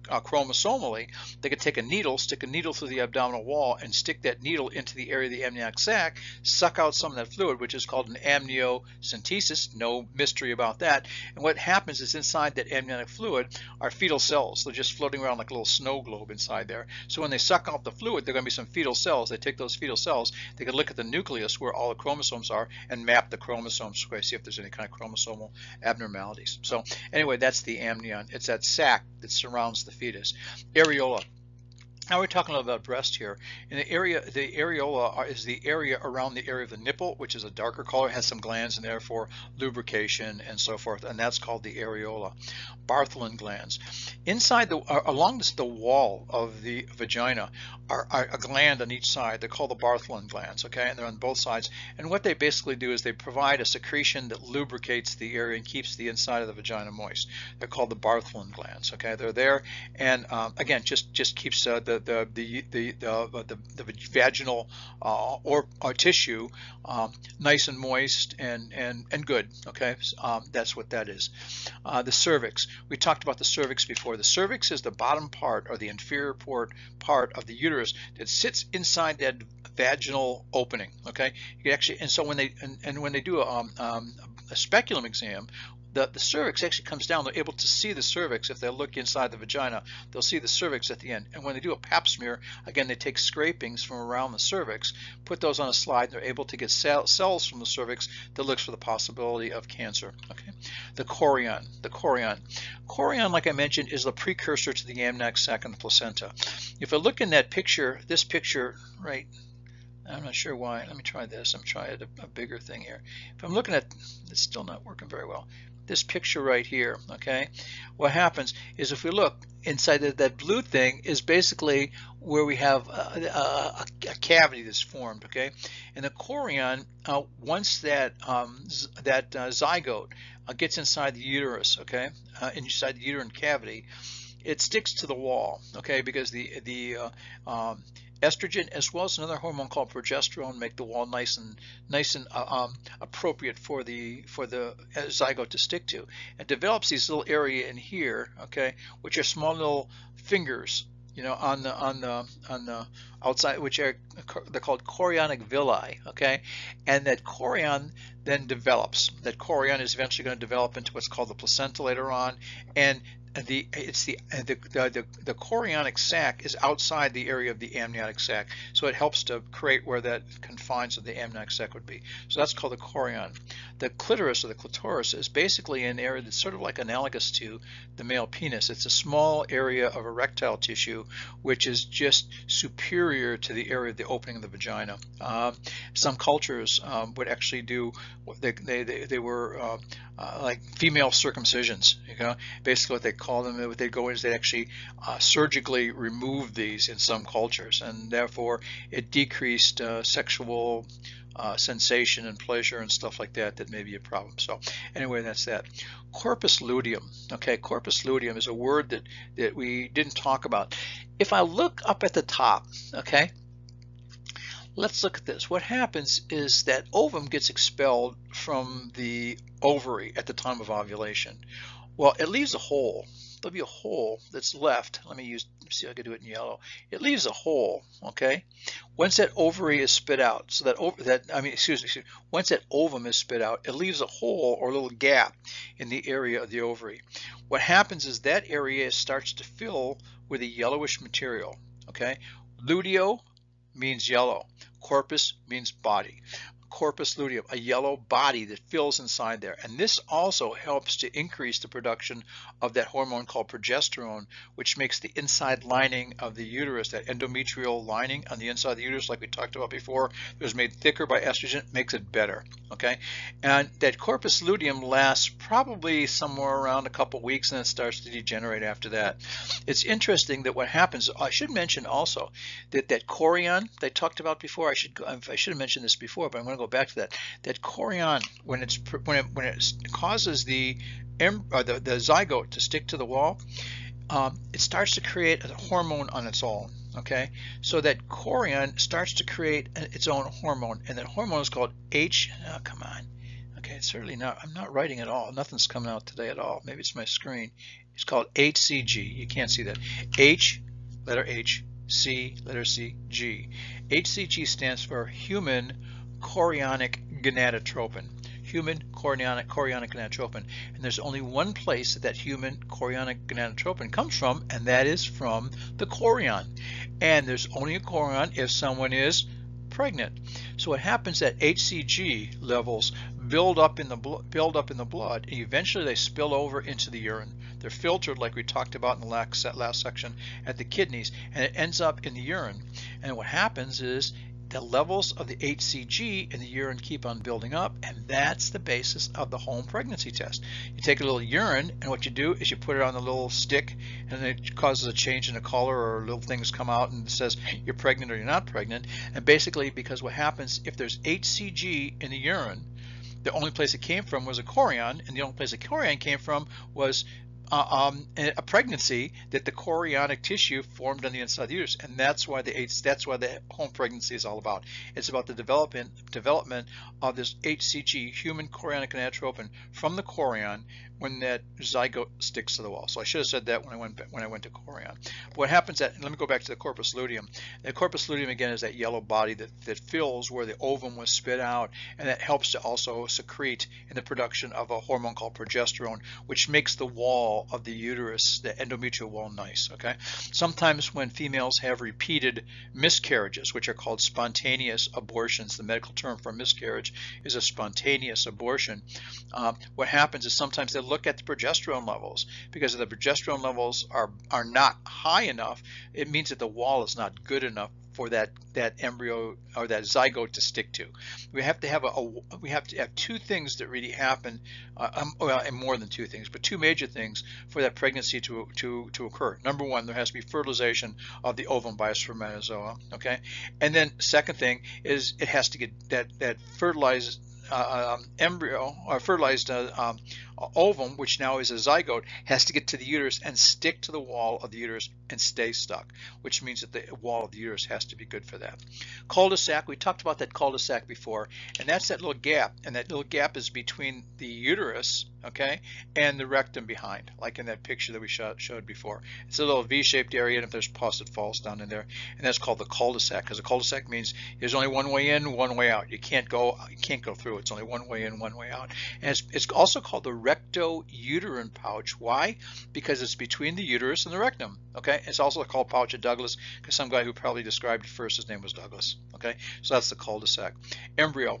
chromosomally, they could take a needle, stick a needle through the abdominal wall, and stick that needle into the area of the amniotic sac, suck out some of that fluid, which is called an amniocentesis. No mystery about that. And what happens is inside that amniotic fluid are fetal cells. They're just floating around like a little snow globe inside there. So when they suck out the fluid, there are going to be some fetal cells. They take those fetal cells, they can look at the nucleus where all the chromosomes are and map the chromosomes to see if there's any kind of chromosomal abnormalities. So anyway, that's the amnion. amnion. It's that sac that surrounds the fetus. Areola. Now we're talking a little about breast here. In the areola is the area around the area of the nipple, which is a darker color, has some glands in there for lubrication and so forth, and that's called the areola. Bartholin glands. Inside along the wall of the vagina are a gland on each side. They're called the Bartholin glands, okay, and they're on both sides. And what they basically do is they provide a secretion that lubricates the area and keeps the inside of the vagina moist. They're called the Bartholin glands, okay. They're there, and again, just keeps the vaginal or tissue nice and moist and good, okay. That's what that is. The cervix. We talked about the cervix before. The cervix is the bottom part or the inferior part of the uterus that sits inside that vaginal opening, okay. You can actually, and so when they do a speculum exam, the cervix actually comes down. They're able to see the cervix. If they look inside the vagina, they'll see the cervix at the end. And when they do a pap smear, again, they take scrapings from around the cervix, put those on a slide, and they're able to get cells from the cervix that looks for the possibility of cancer. Okay, the chorion. The chorion. Chorion, like I mentioned, is the precursor to the amniotic sac and the placenta. If I look in that picture, this picture, right, I'm not sure why. Let me try this. I'm trying a bigger thing here. If I'm looking at, it's still not working very well. This picture right here, okay, what happens is if we look inside that blue thing is basically where we have a cavity that's formed, okay, and the chorion, once that zygote gets inside the uterus, okay, inside the uterine cavity, it sticks to the wall, okay, because the estrogen as well as another hormone called progesterone make the wall nice and appropriate for the zygote to stick to. It develops these little area in here, okay, which are small little fingers, you know, on the outside, which they're called chorionic villi, okay, and that chorion then develops. That chorion is eventually going to develop into what's called the placenta later on, and the chorionic sac is outside the area of the amniotic sac, so it helps to create where that confines of the amniotic sac would be. So that's called the chorion. The clitoris or the clitoris is basically an area that's sort of like analogous to the male penis. It's a small area of erectile tissue which is just superior to the area of the opening of the vagina. Some cultures would actually do they were like female circumcisions. You know, basically what they call them, what they go is they actually surgically remove these in some cultures, and therefore it decreased sexual sensation and pleasure and stuff like that may be a problem. So anyway, that's that. Corpus luteum. Okay, corpus luteum is a word that we didn't talk about. If I look up at the top, okay, let's look at this. What happens is that ovum gets expelled from the ovary at the time of ovulation. Well, it leaves a hole. There'll be a hole that's left. Let me see if I can do it in yellow. It leaves a hole, okay? Once that ovary is spit out, so once that ovum is spit out, it leaves a hole or a little gap in the area of the ovary. What happens is that area starts to fill with a yellowish material, okay? Luteo means yellow. Corpus means body. Corpus luteum, a yellow body that fills inside there, and this also helps to increase the production of that hormone called progesterone, which makes the inside lining of the uterus, that endometrial lining on the inside of the uterus, like we talked about before, that was made thicker by estrogen, makes it better. Okay, and that corpus luteum lasts probably somewhere around a couple weeks, and it starts to degenerate after that. It's interesting that what happens, I should mention also that chorion they talked about before, I should have mentioned this before, but I'm going to go back to that. That chorion, when it causes the zygote to stick to the wall, it starts to create a hormone on its own. Okay, so that chorion starts to create its own hormone, and that hormone is called Oh, come on. Okay, it's certainly not. I'm not writing at all. Nothing's coming out today at all. Maybe it's my screen. It's called HCG. You can't see that. H, letter H, C, letter C, G. HCG stands for human chorionic gonadotropin. Human chorionic gonadotropin. And there's only one place that human chorionic gonadotropin comes from, and that is from the chorion. And there's only a chorion if someone is pregnant. So what happens is that HCG levels build up in the blood, and eventually they spill over into the urine. They're filtered, like we talked about in the last section, at the kidneys, and it ends up in the urine. And what happens is the levels of the HCG in the urine keep on building up, and that's the basis of the home pregnancy test. You take a little urine, and what you do is you put it on a little stick, and it causes a change in the color, or little things come out and it says you're pregnant or you're not pregnant. And basically, because what happens if there's HCG in the urine, the only place it came from was a chorion, and the only place the chorion came from was a pregnancy that the chorionic tissue formed on the inside of the uterus, and that's why the home pregnancy is all about. It's about the development of this HCG, human chorionic gonadotropin, from the chorion when that zygote sticks to the wall. So I should have said that when I went to chorion. But what happens let me go back to the corpus luteum. The corpus luteum again is that yellow body that fills where the ovum was spit out, and that helps to also secrete in the production of a hormone called progesterone, which makes the wall of the uterus, the endometrial wall, nice. Okay. Sometimes when females have repeated miscarriages, which are called spontaneous abortions, the medical term for miscarriage is a spontaneous abortion. What happens is sometimes they look at the progesterone levels, because if the progesterone levels are not high enough, it means that the wall is not good enough for that embryo or that zygote to stick to. We have to have two things that really happen, well, and more than two things, but two major things for that pregnancy to occur. Number one, there has to be fertilization of the ovum by a spermatozoa. Okay, and then second thing is it has to get that fertilized embryo or fertilized ovum, which now is a zygote, has to get to the uterus and stick to the wall of the uterus and stay stuck, which means that the wall of the uterus has to be good for that. Cul-de-sac, we talked about that cul-de-sac before, and that's that little gap, and that little gap is between the uterus, okay, and the rectum behind, like in that picture that we showed before. It's a little V-shaped area, and if there's pus, it falls down in there, and that's called the cul-de-sac, because a cul-de-sac means there's only one way in, one way out. You can't go through. It's only one way in, one way out. And it's also called the recto-uterine pouch. Why? Because it's between the uterus and the rectum. Okay, it's also called pouch of Douglas, because some guy who probably described it first, his name was Douglas. Okay, so that's the cul-de-sac. Embryo.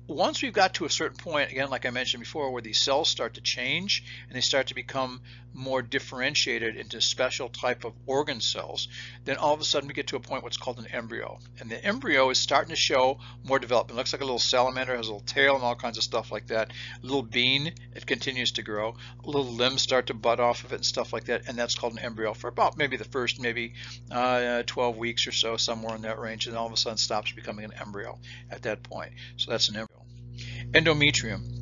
Once we've got to a certain point, again, like I mentioned before, where these cells start to change and they start to become more differentiated into special type of organ cells, then all of a sudden we get to a point what's called an embryo. And the embryo is starting to show more development. It looks like a little salamander, has a little tail and all kinds of stuff like that. A little bean, it continues to grow. Little limbs start to bud off of it and stuff like that, and that's called an embryo for about maybe the first 12 weeks or so, somewhere in that range, and all of a sudden stops becoming an embryo at that point. So that's an embryo. Endometrium.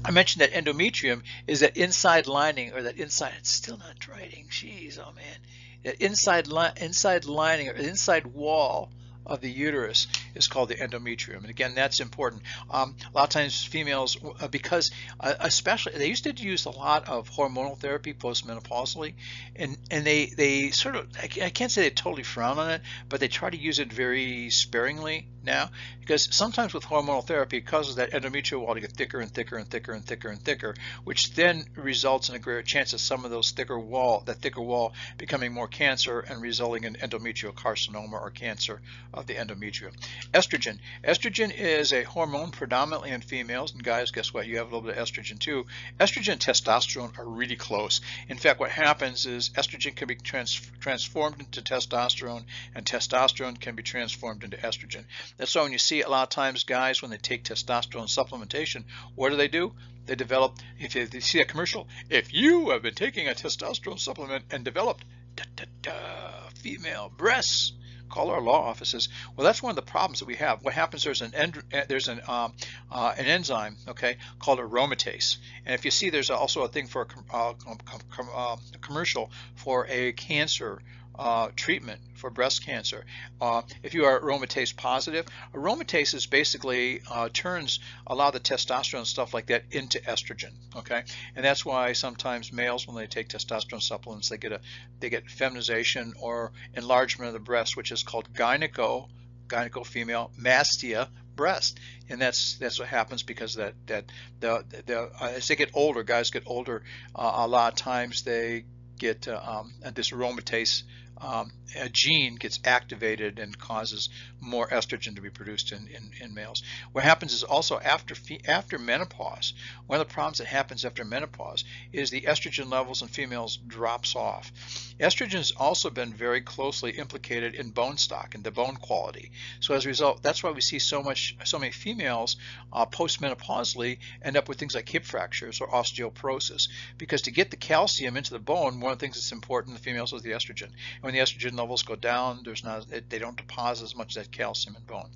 I mentioned that endometrium is that inside lining, or that inside, it's still not writing, jeez, oh man, that inside lining or inside wall of the uterus is called the endometrium. And again, that's important. A lot of times females, because especially, they used to use a lot of hormonal therapy postmenopausally, and they sort of, I can't say they totally frown on it, but they try to use it very sparingly now, because sometimes with hormonal therapy it causes that endometrial wall to get thicker and thicker and thicker and thicker and thicker, which then results in a greater chance of some of those thicker wall becoming more cancer and resulting in endometrial carcinoma or cancer of the endometrium. Estrogen. Estrogen is a hormone predominantly in females, and guys, guess what? You have a little bit of estrogen too. Estrogen and testosterone are really close. In fact, what happens is estrogen can be transformed into testosterone, and testosterone can be transformed into estrogen. That's why when you see a lot of times guys, when they take testosterone supplementation, what do? They develop, if you see a commercial, if you have been taking a testosterone supplement and developed female breasts, call our law offices. Well, that's one of the problems that we have. What happens, there's an enzyme, okay, called aromatase. And if you see, there's also a thing for a commercial for a cancer treatment for breast cancer. If you are aromatase positive, aromatase is basically turns a lot of the testosterone stuff like that into estrogen. Okay, and that's why sometimes males, when they take testosterone supplements, they get feminization or enlargement of the breast, which is called gyneco female mastia breast, and that's what happens because as they get older, guys get older, a lot of times they get this aromatase a gene gets activated and causes more estrogen to be produced in males. What happens is also after menopause, one of the problems that happens after menopause is the estrogen levels in females drops off. Estrogen has also been very closely implicated in bone stock and the bone quality. So as a result, that's why we see so many females postmenopausally end up with things like hip fractures or osteoporosis, because to get the calcium into the bone, one of the things that's important in the females is the estrogen. And when the estrogen levels go down, they don't deposit as much of that calcium in bone.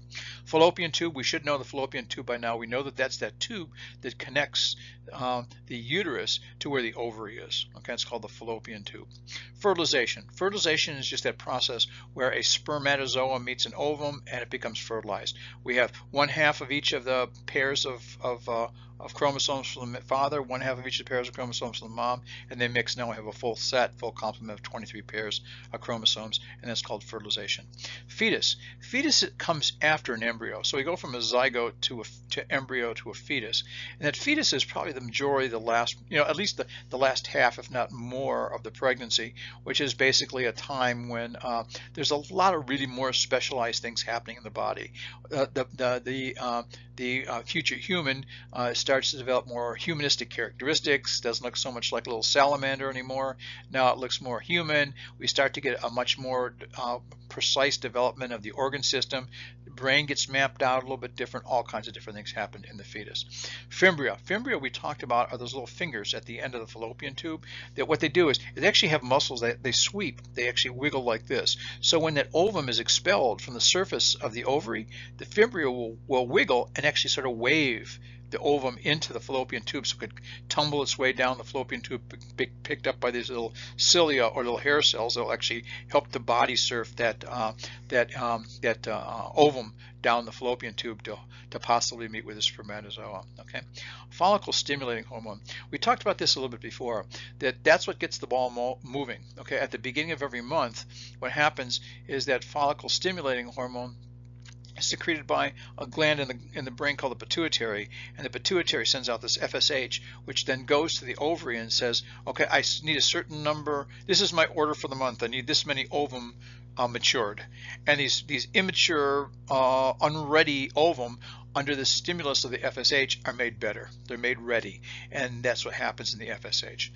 Fallopian tube, we should know the fallopian tube by now. We know that that's that tube that connects the uterus to where the ovary is. Okay, it's called the fallopian tube. Fertilization. Fertilization is just that process where a spermatozoa meets an ovum and it becomes fertilized. We have one half of each of the pairs of chromosomes from the father, one half of each of the pairs of chromosomes from the mom, and they mix. Now we have a full complement of 23 pairs of chromosomes, and that's called fertilization. Fetus. Fetus comes after an embryo. So we go from a zygote to embryo to a fetus. And that fetus is probably the majority of the last, at least the last half, if not more, of the pregnancy, which is basically a time when there's a lot of really more specialized things happening in the body. The future human starts to develop more humanistic characteristics, doesn't look so much like a little salamander anymore. Now it looks more human. We start to get a much more precise development of the organ system. The brain gets mapped out a little bit different. All kinds of different things happen in the fetus. Fimbria. Fimbria we talked about are those little fingers at the end of the fallopian tube. That what they do is they actually have muscles that they sweep. They actually wiggle like this. So when that ovum is expelled from the surface of the ovary, the fimbria will wiggle and actually sort of wave the ovum into the fallopian tube, so it could tumble its way down the fallopian tube, picked up by these little cilia or little hair cells that will actually help the body surf that ovum down the fallopian tube to possibly meet with a spermatozoa. Okay, follicle stimulating hormone. We talked about this a little bit before. That's what gets the ball moving. Okay, at the beginning of every month, what happens is that follicle stimulating hormone secreted by a gland in the brain called the pituitary, and the pituitary sends out this FSH, which then goes to the ovary and says, okay, I need a certain number, this is my order for the month, I need this many ovum matured. And these immature, unready ovum under the stimulus of the FSH are made better. They're made ready, and that's what happens in the FSH.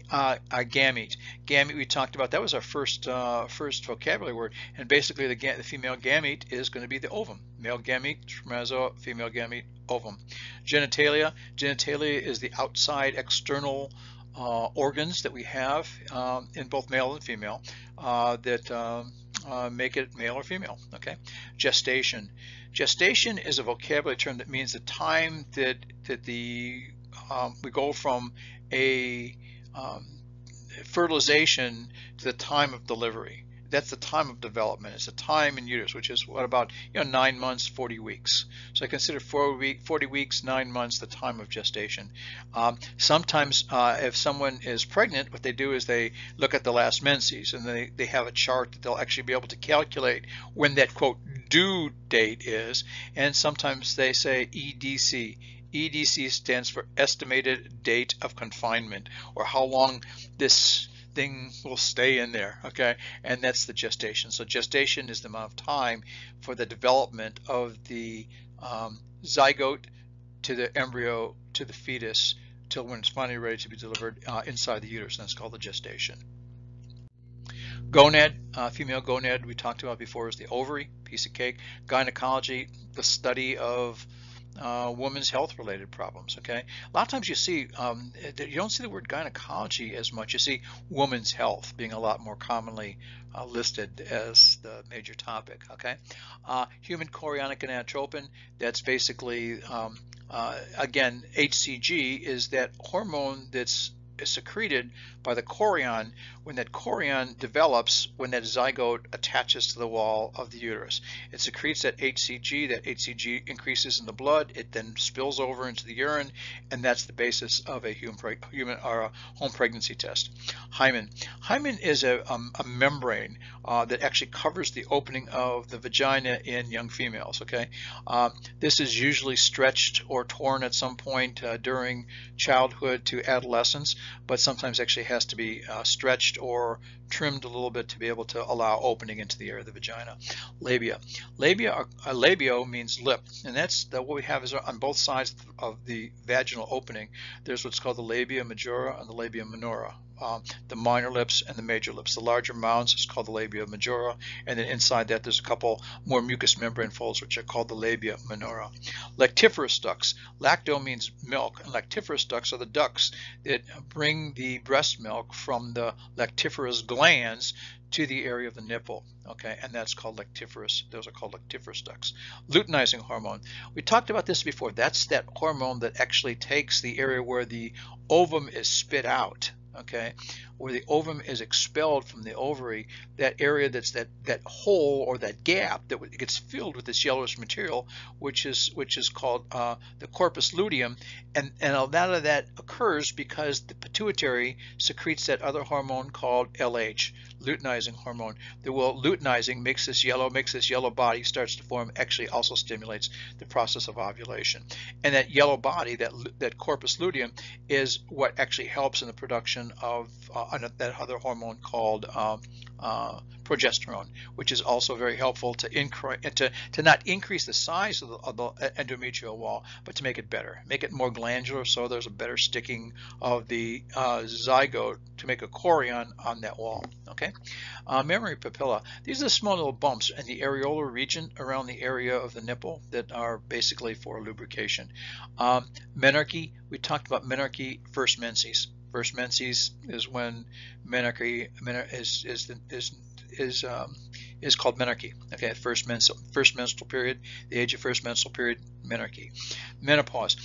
Gamete. Gamete we talked about. That was our first vocabulary word, and basically the female gamete is going to be the ovum. Male gamete, spermatozoa, female gamete, ovum. Genitalia. Genitalia is the outside external organs that we have in both male and female that make it male or female. Okay. Gestation. Gestation is a vocabulary term that means the time that we go from a fertilization to the time of delivery. That's the time of development. It's the time in uterus, which is what about 9 months, 40 weeks. So I consider 40 weeks, 9 months the time of gestation. Sometimes if someone is pregnant, what they do is they look at the last menses, and they have a chart that they'll actually be able to calculate when that quote due date is, and sometimes they say EDC. EDC stands for estimated date of confinement, or how long this thing will stay in there. Okay, and that's the gestation. So gestation is the amount of time for the development of the zygote to the embryo to the fetus till when it's finally ready to be delivered inside the uterus, and that's called the gestation. Gonad, female gonad, we talked about before, is the ovary, piece of cake. Gynecology, the study of women's health related problems. Okay, a lot of times you see you don't see the word gynecology as much. You see women's health being a lot more commonly listed as the major topic. Okay, human chorionic gonadotropin, that's basically again, HCG is that hormone that's secreted by the chorion when that chorion develops, when that zygote attaches to the wall of the uterus. It secretes that HCG. That HCG increases in the blood. It then spills over into the urine, and that's the basis of a human or a home pregnancy test. Hymen. Hymen is a membrane that actually covers the opening of the vagina in young females. Okay, this is usually stretched or torn at some point during childhood to adolescence. but sometimes actually has to be stretched or trimmed a little bit to be able to allow opening into the area of the vagina. Labia. Labio means lip, and that's what we have is on both sides of the vaginal opening. There's what's called the labia majora and the labia minora. The minor lips and the major lips. The larger mounds is called the labia majora, and then inside that there's a couple more mucous membrane folds which are called the labia minora. Lactiferous ducts. Lacto means milk, and lactiferous ducts are the ducts that bring the breast milk from the lactiferous glands to the area of the nipple, okay, and that's called lactiferous. Those are called lactiferous ducts. Luteinizing hormone. We talked about this before. That's that hormone that actually takes the area where the ovum is spit out, okay, where the ovum is expelled from the ovary, that area that's that hole or that gap that gets filled with this yellowish material, which is called the corpus luteum, and a lot of that occurs because the pituitary secretes that other hormone called LH, luteinizing hormone. The luteinizing makes this yellow body starts to form, actually also stimulates the process of ovulation, and that yellow body, that corpus luteum, is what actually helps in the production of that other hormone called progesterone, which is also very helpful to not increase the size of the endometrial wall, but to make it better, make it more glandular, so there's a better sticking of the zygote to make a chorion on that wall. Okay, mammary papilla. These are the small little bumps in the areolar region around the area of the nipple that are basically for lubrication. Menarche. We talked about menarche, first menses. First menses is when menarche is called menarche. Okay, first menstrual period, the age of first menstrual period, menarche. Menopause.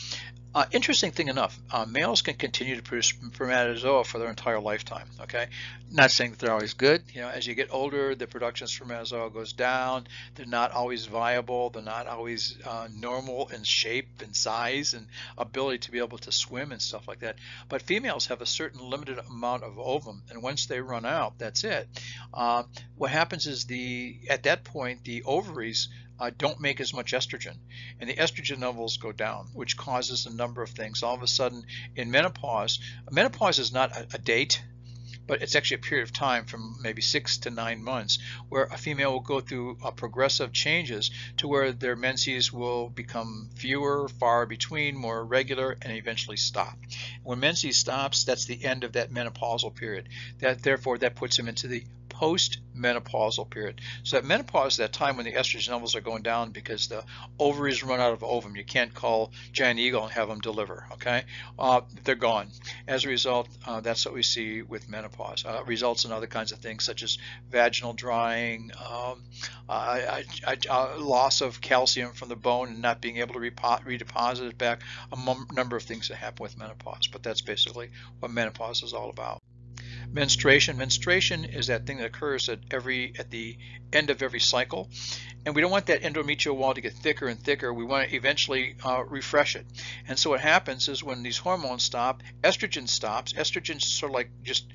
Interesting thing enough, males can continue to produce spermatozoa for their entire lifetime. Okay, not saying that they're always good. You know, as you get older, the production of spermatozoa goes down. They're not always viable. They're not always normal in shape and size and ability to be able to swim and stuff like that. But females have a certain limited amount of ovum, and once they run out, that's it. What happens is at that point the ovaries don't make as much estrogen, and the estrogen levels go down, which causes a number of things. All of a sudden in menopause is not a date, but it's actually a period of time from maybe 6 to 9 months where a female will go through progressive changes to where their menses will become fewer, far between, more irregular, and eventually stop. When menses stops, that's the end of that menopausal period. Therefore that puts them into the post-menopausal period. So that menopause is that time when the estrogen levels are going down because the ovaries run out of ovum. You can't call Giant Eagle and have them deliver, okay? They're gone. As a result, that's what we see with menopause. Results in other kinds of things such as vaginal drying, loss of calcium from the bone and not being able to redeposit it back, a number of things that happen with menopause. But that's basically what menopause is all about. Menstruation. Menstruation is that thing that occurs at the end of every cycle, and we don't want that endometrial wall to get thicker and thicker. We want to eventually refresh it. And so what happens is when these hormones stop, estrogen stops. Estrogen sort of like just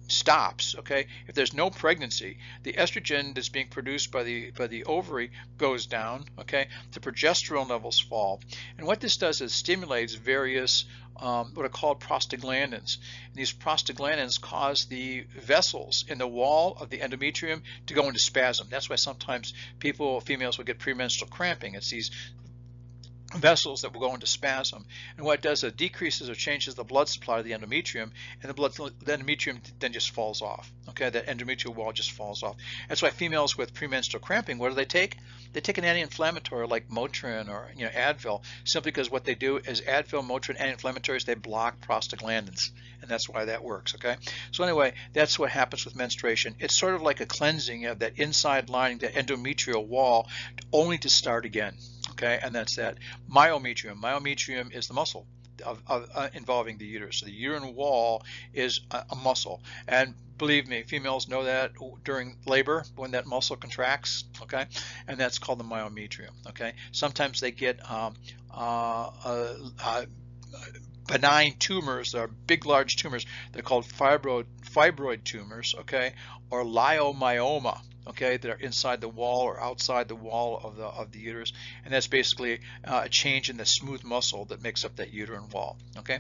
stops. Okay, if there's no pregnancy, the estrogen that's being produced by the ovary goes down. Okay, the progesterone levels fall, and what this does is stimulates various what are called prostaglandins. And these prostaglandins cause the vessels in the wall of the endometrium to go into spasm. That's why sometimes females will get premenstrual cramping. It's these vessels that will go into spasm, and what it does is it decreases or changes the blood supply to the endometrium, and the endometrium then just falls off. Okay, that endometrial wall just falls off. That's why females with premenstrual cramping, what do they take? They take an anti-inflammatory like Motrin or Advil, simply because what they do is Advil, Motrin, anti-inflammatories, they block prostaglandins, and that's why that works. Okay, so anyway, that's what happens with menstruation. It's sort of like a cleansing of that inside lining, that endometrial wall, only to start again. Okay, and that's that. Myometrium. Myometrium is the muscle involving the uterus. So the uterine wall is a muscle, and believe me, females know that during labor when that muscle contracts. Okay, and that's called the myometrium. Okay, sometimes they get benign tumors. There are big, large tumors. They're called fibroid tumors. Okay, or leiomyoma. Okay, that are inside the wall or outside the wall of the uterus, and that's basically a change in the smooth muscle that makes up that uterine wall. Okay,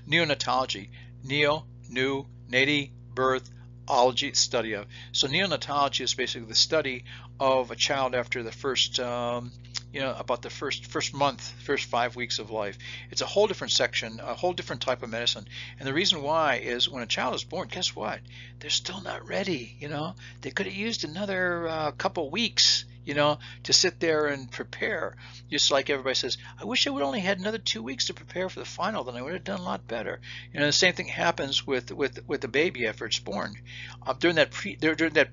neonatology. Neo, new, nati, birth, ology, study of. So neonatology is basically the study of a child after the first, about the first month, first 5 weeks of life. It's a whole different section, a whole different type of medicine. And the reason why is when a child is born, guess what? They're still not ready. They could have used another couple weeks, to sit there and prepare. Just like everybody says, I wish I would only had another 2 weeks to prepare for the final, then I would have done a lot better. The same thing happens with the baby after it's born. During that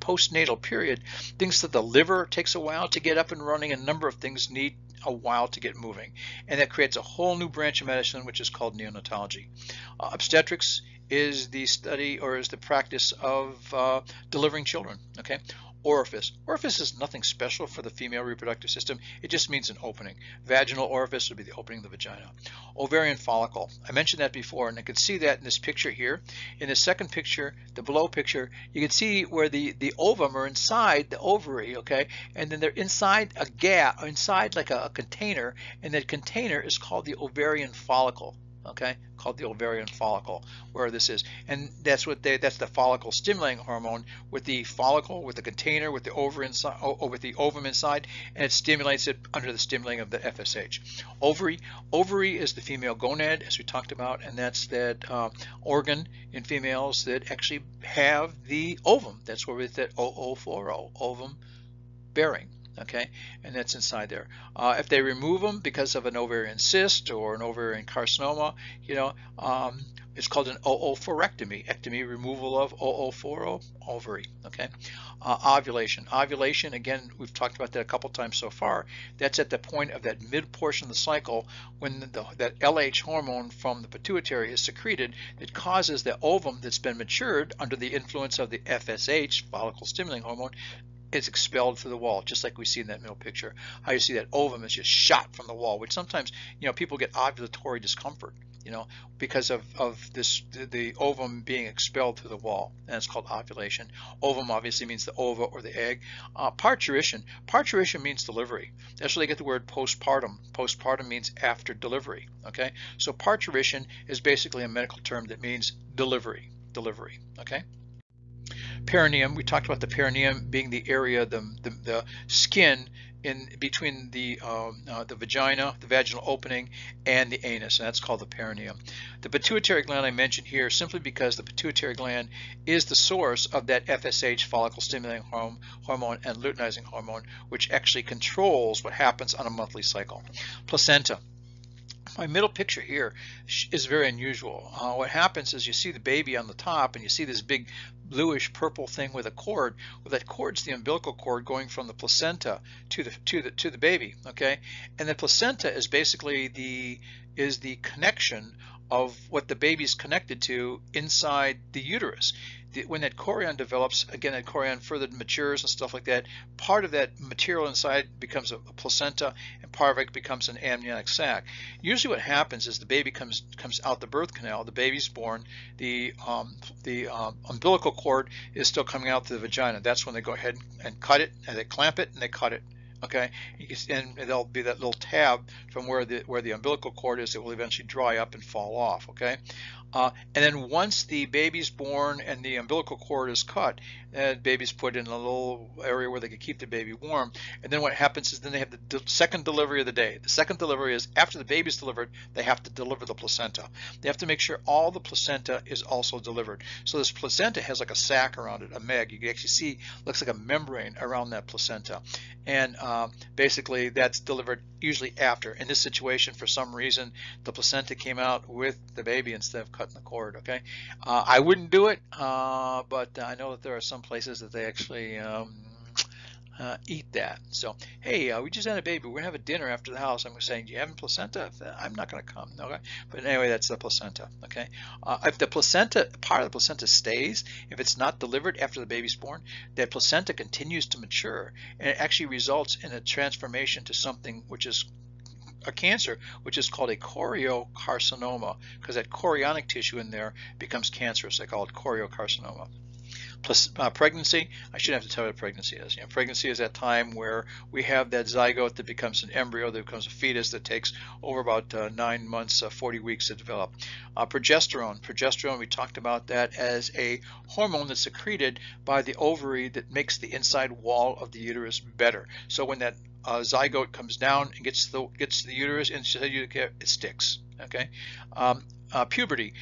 postnatal period, things that the liver takes a while to get up and running, a number of things need a while to get moving, and that creates a whole new branch of medicine, which is called neonatology. Obstetrics is the study or is the practice of delivering children. Okay. Orifice. Orifice is nothing special for the female reproductive system. It just means an opening. Vaginal orifice would be the opening of the vagina. Ovarian follicle. I mentioned that before, and I could see that in this picture here. In the second picture, the below picture, you can see where the ovum are inside the ovary, okay? And then they're inside a gap, inside like a container, and that container is called the ovarian follicle. Okay, called the ovarian follicle, where this is, and that's the follicle stimulating hormone with the follicle, with the container, with the with the ovum inside, and it stimulates it under the stimulating of the FSH. Ovary is the female gonad, as we talked about, and that's that organ in females that actually have the ovum. That's where it's that OO40, ovum bearing. Okay, and that's inside there. If they remove them because of an ovarian cyst or an ovarian carcinoma, it's called an oophorectomy. Ectomy, removal of OO40 ovary. Okay, ovulation. Ovulation, again, we've talked about that a couple times so far. That's at the point of that mid portion of the cycle when that LH hormone from the pituitary is secreted that causes the ovum that's been matured under the influence of the FSH, follicle stimulating hormone, is expelled through the wall, just like we see in that middle picture. How you see that ovum is just shot from the wall, which sometimes people get ovulatory discomfort, because of the ovum being expelled through the wall, and it's called ovulation. Ovum obviously means the ova or the egg. Parturition. Parturition means delivery. That's where they get the word postpartum. Postpartum means after delivery. Okay, so parturition is basically a medical term that means delivery. Okay. Perineum, we talked about the perineum being the area, the skin in between the vagina, the vaginal opening, and the anus, and that's called the perineum. The pituitary gland I mentioned here simply because the pituitary gland is the source of that FSH, follicle stimulating hormone, and luteinizing hormone, which actually controls what happens on a monthly cycle. Placenta. My middle picture here is very unusual. What happens is you see the baby on the top, and you see this big bluish purple thing with a cord. Well, that cord's the umbilical cord going from the placenta to the baby. Okay, and the placenta is basically the connection of what the baby's connected to inside the uterus. When that chorion develops, again, that chorion further matures and stuff like that, part of that material inside becomes a placenta, and part of it becomes an amniotic sac. Usually what happens is the baby comes out the birth canal, the baby's born, the umbilical cord is still coming out to the vagina. That's when they go ahead and cut it, and they clamp it, and they cut it. Okay, and there'll be that little tab from where the umbilical cord is that will eventually dry up and fall off. Okay, and then once the baby's born and the umbilical cord is cut, the baby's put in a little area where they can keep the baby warm. And then what happens is then they have the second delivery of the day. The second delivery is after the baby's delivered, they have to deliver the placenta. They have to make sure all the placenta is also delivered. So this placenta has like a sac around it, a meg. You can actually see looks like a membrane around that placenta. And basically that's delivered usually after. In this situation, for some reason, the placenta came out with the baby instead of cutting the cord. Okay, I wouldn't do it, but I know that there are some places that they actually eat that. So hey, we just had a baby, we're gonna have a dinner after the house. I'm saying, do you have a placenta? I'm not gonna come. Okay, but anyway, that's the placenta. Okay, if the placenta, part of the placenta stays, if it's not delivered after the baby's born, that placenta continues to mature, and it actually results in a transformation to something which is a cancer, which is called a choriocarcinoma, because that chorionic tissue in there becomes cancerous. They call it choriocarcinoma. Plus, pregnancy, I shouldn't have to tell you what pregnancy is. Pregnancy is that time where we have that zygote that becomes an embryo, that becomes a fetus that takes over about 9 months, 40 weeks to develop. Progesterone, we talked about that as a hormone that's secreted by the ovary that makes the inside wall of the uterus better. So when that zygote comes down and gets the uterus, it sticks. Okay. Puberty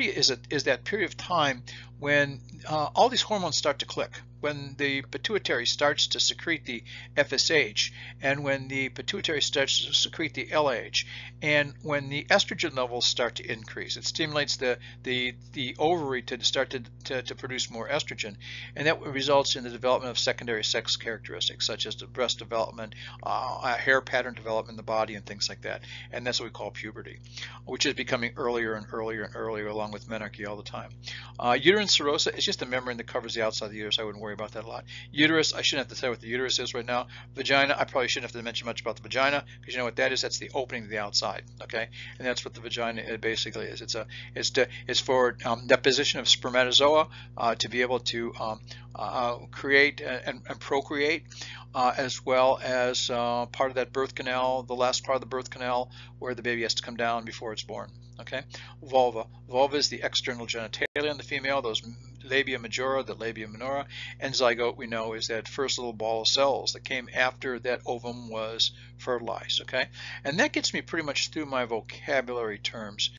is that period of time when all these hormones start to click, when the pituitary starts to secrete the FSH, and when the pituitary starts to secrete the LH, and when the estrogen levels start to increase. It stimulates the ovary to start to produce more estrogen, and that results in the development of secondary sex characteristics such as the breast development, hair pattern development in the body, and things like that. And that's what we call puberty, which is becoming earlier and earlier and earlier, along with menarche all the time. Uterine serosa is just a membrane that covers the outside of the uterus. I wouldn't worry about that a lot. Uterus, I shouldn't have to tell you what the uterus is right now. Vagina, I probably shouldn't have to mention much about the vagina, because you know what that is. That's the opening to the outside. Okay, and that's what the vagina basically is. It's for deposition of spermatozoa to be able to create and procreate, as well as part of that birth canal, the last part of the birth canal where the baby has to come down before it's born. Okay, vulva is the external genitalia in the female, those labia majora, the labia minora, and zygote, we know, is that first little ball of cells that came after that ovum was fertilized. Okay, and that gets me pretty much through my vocabulary terms.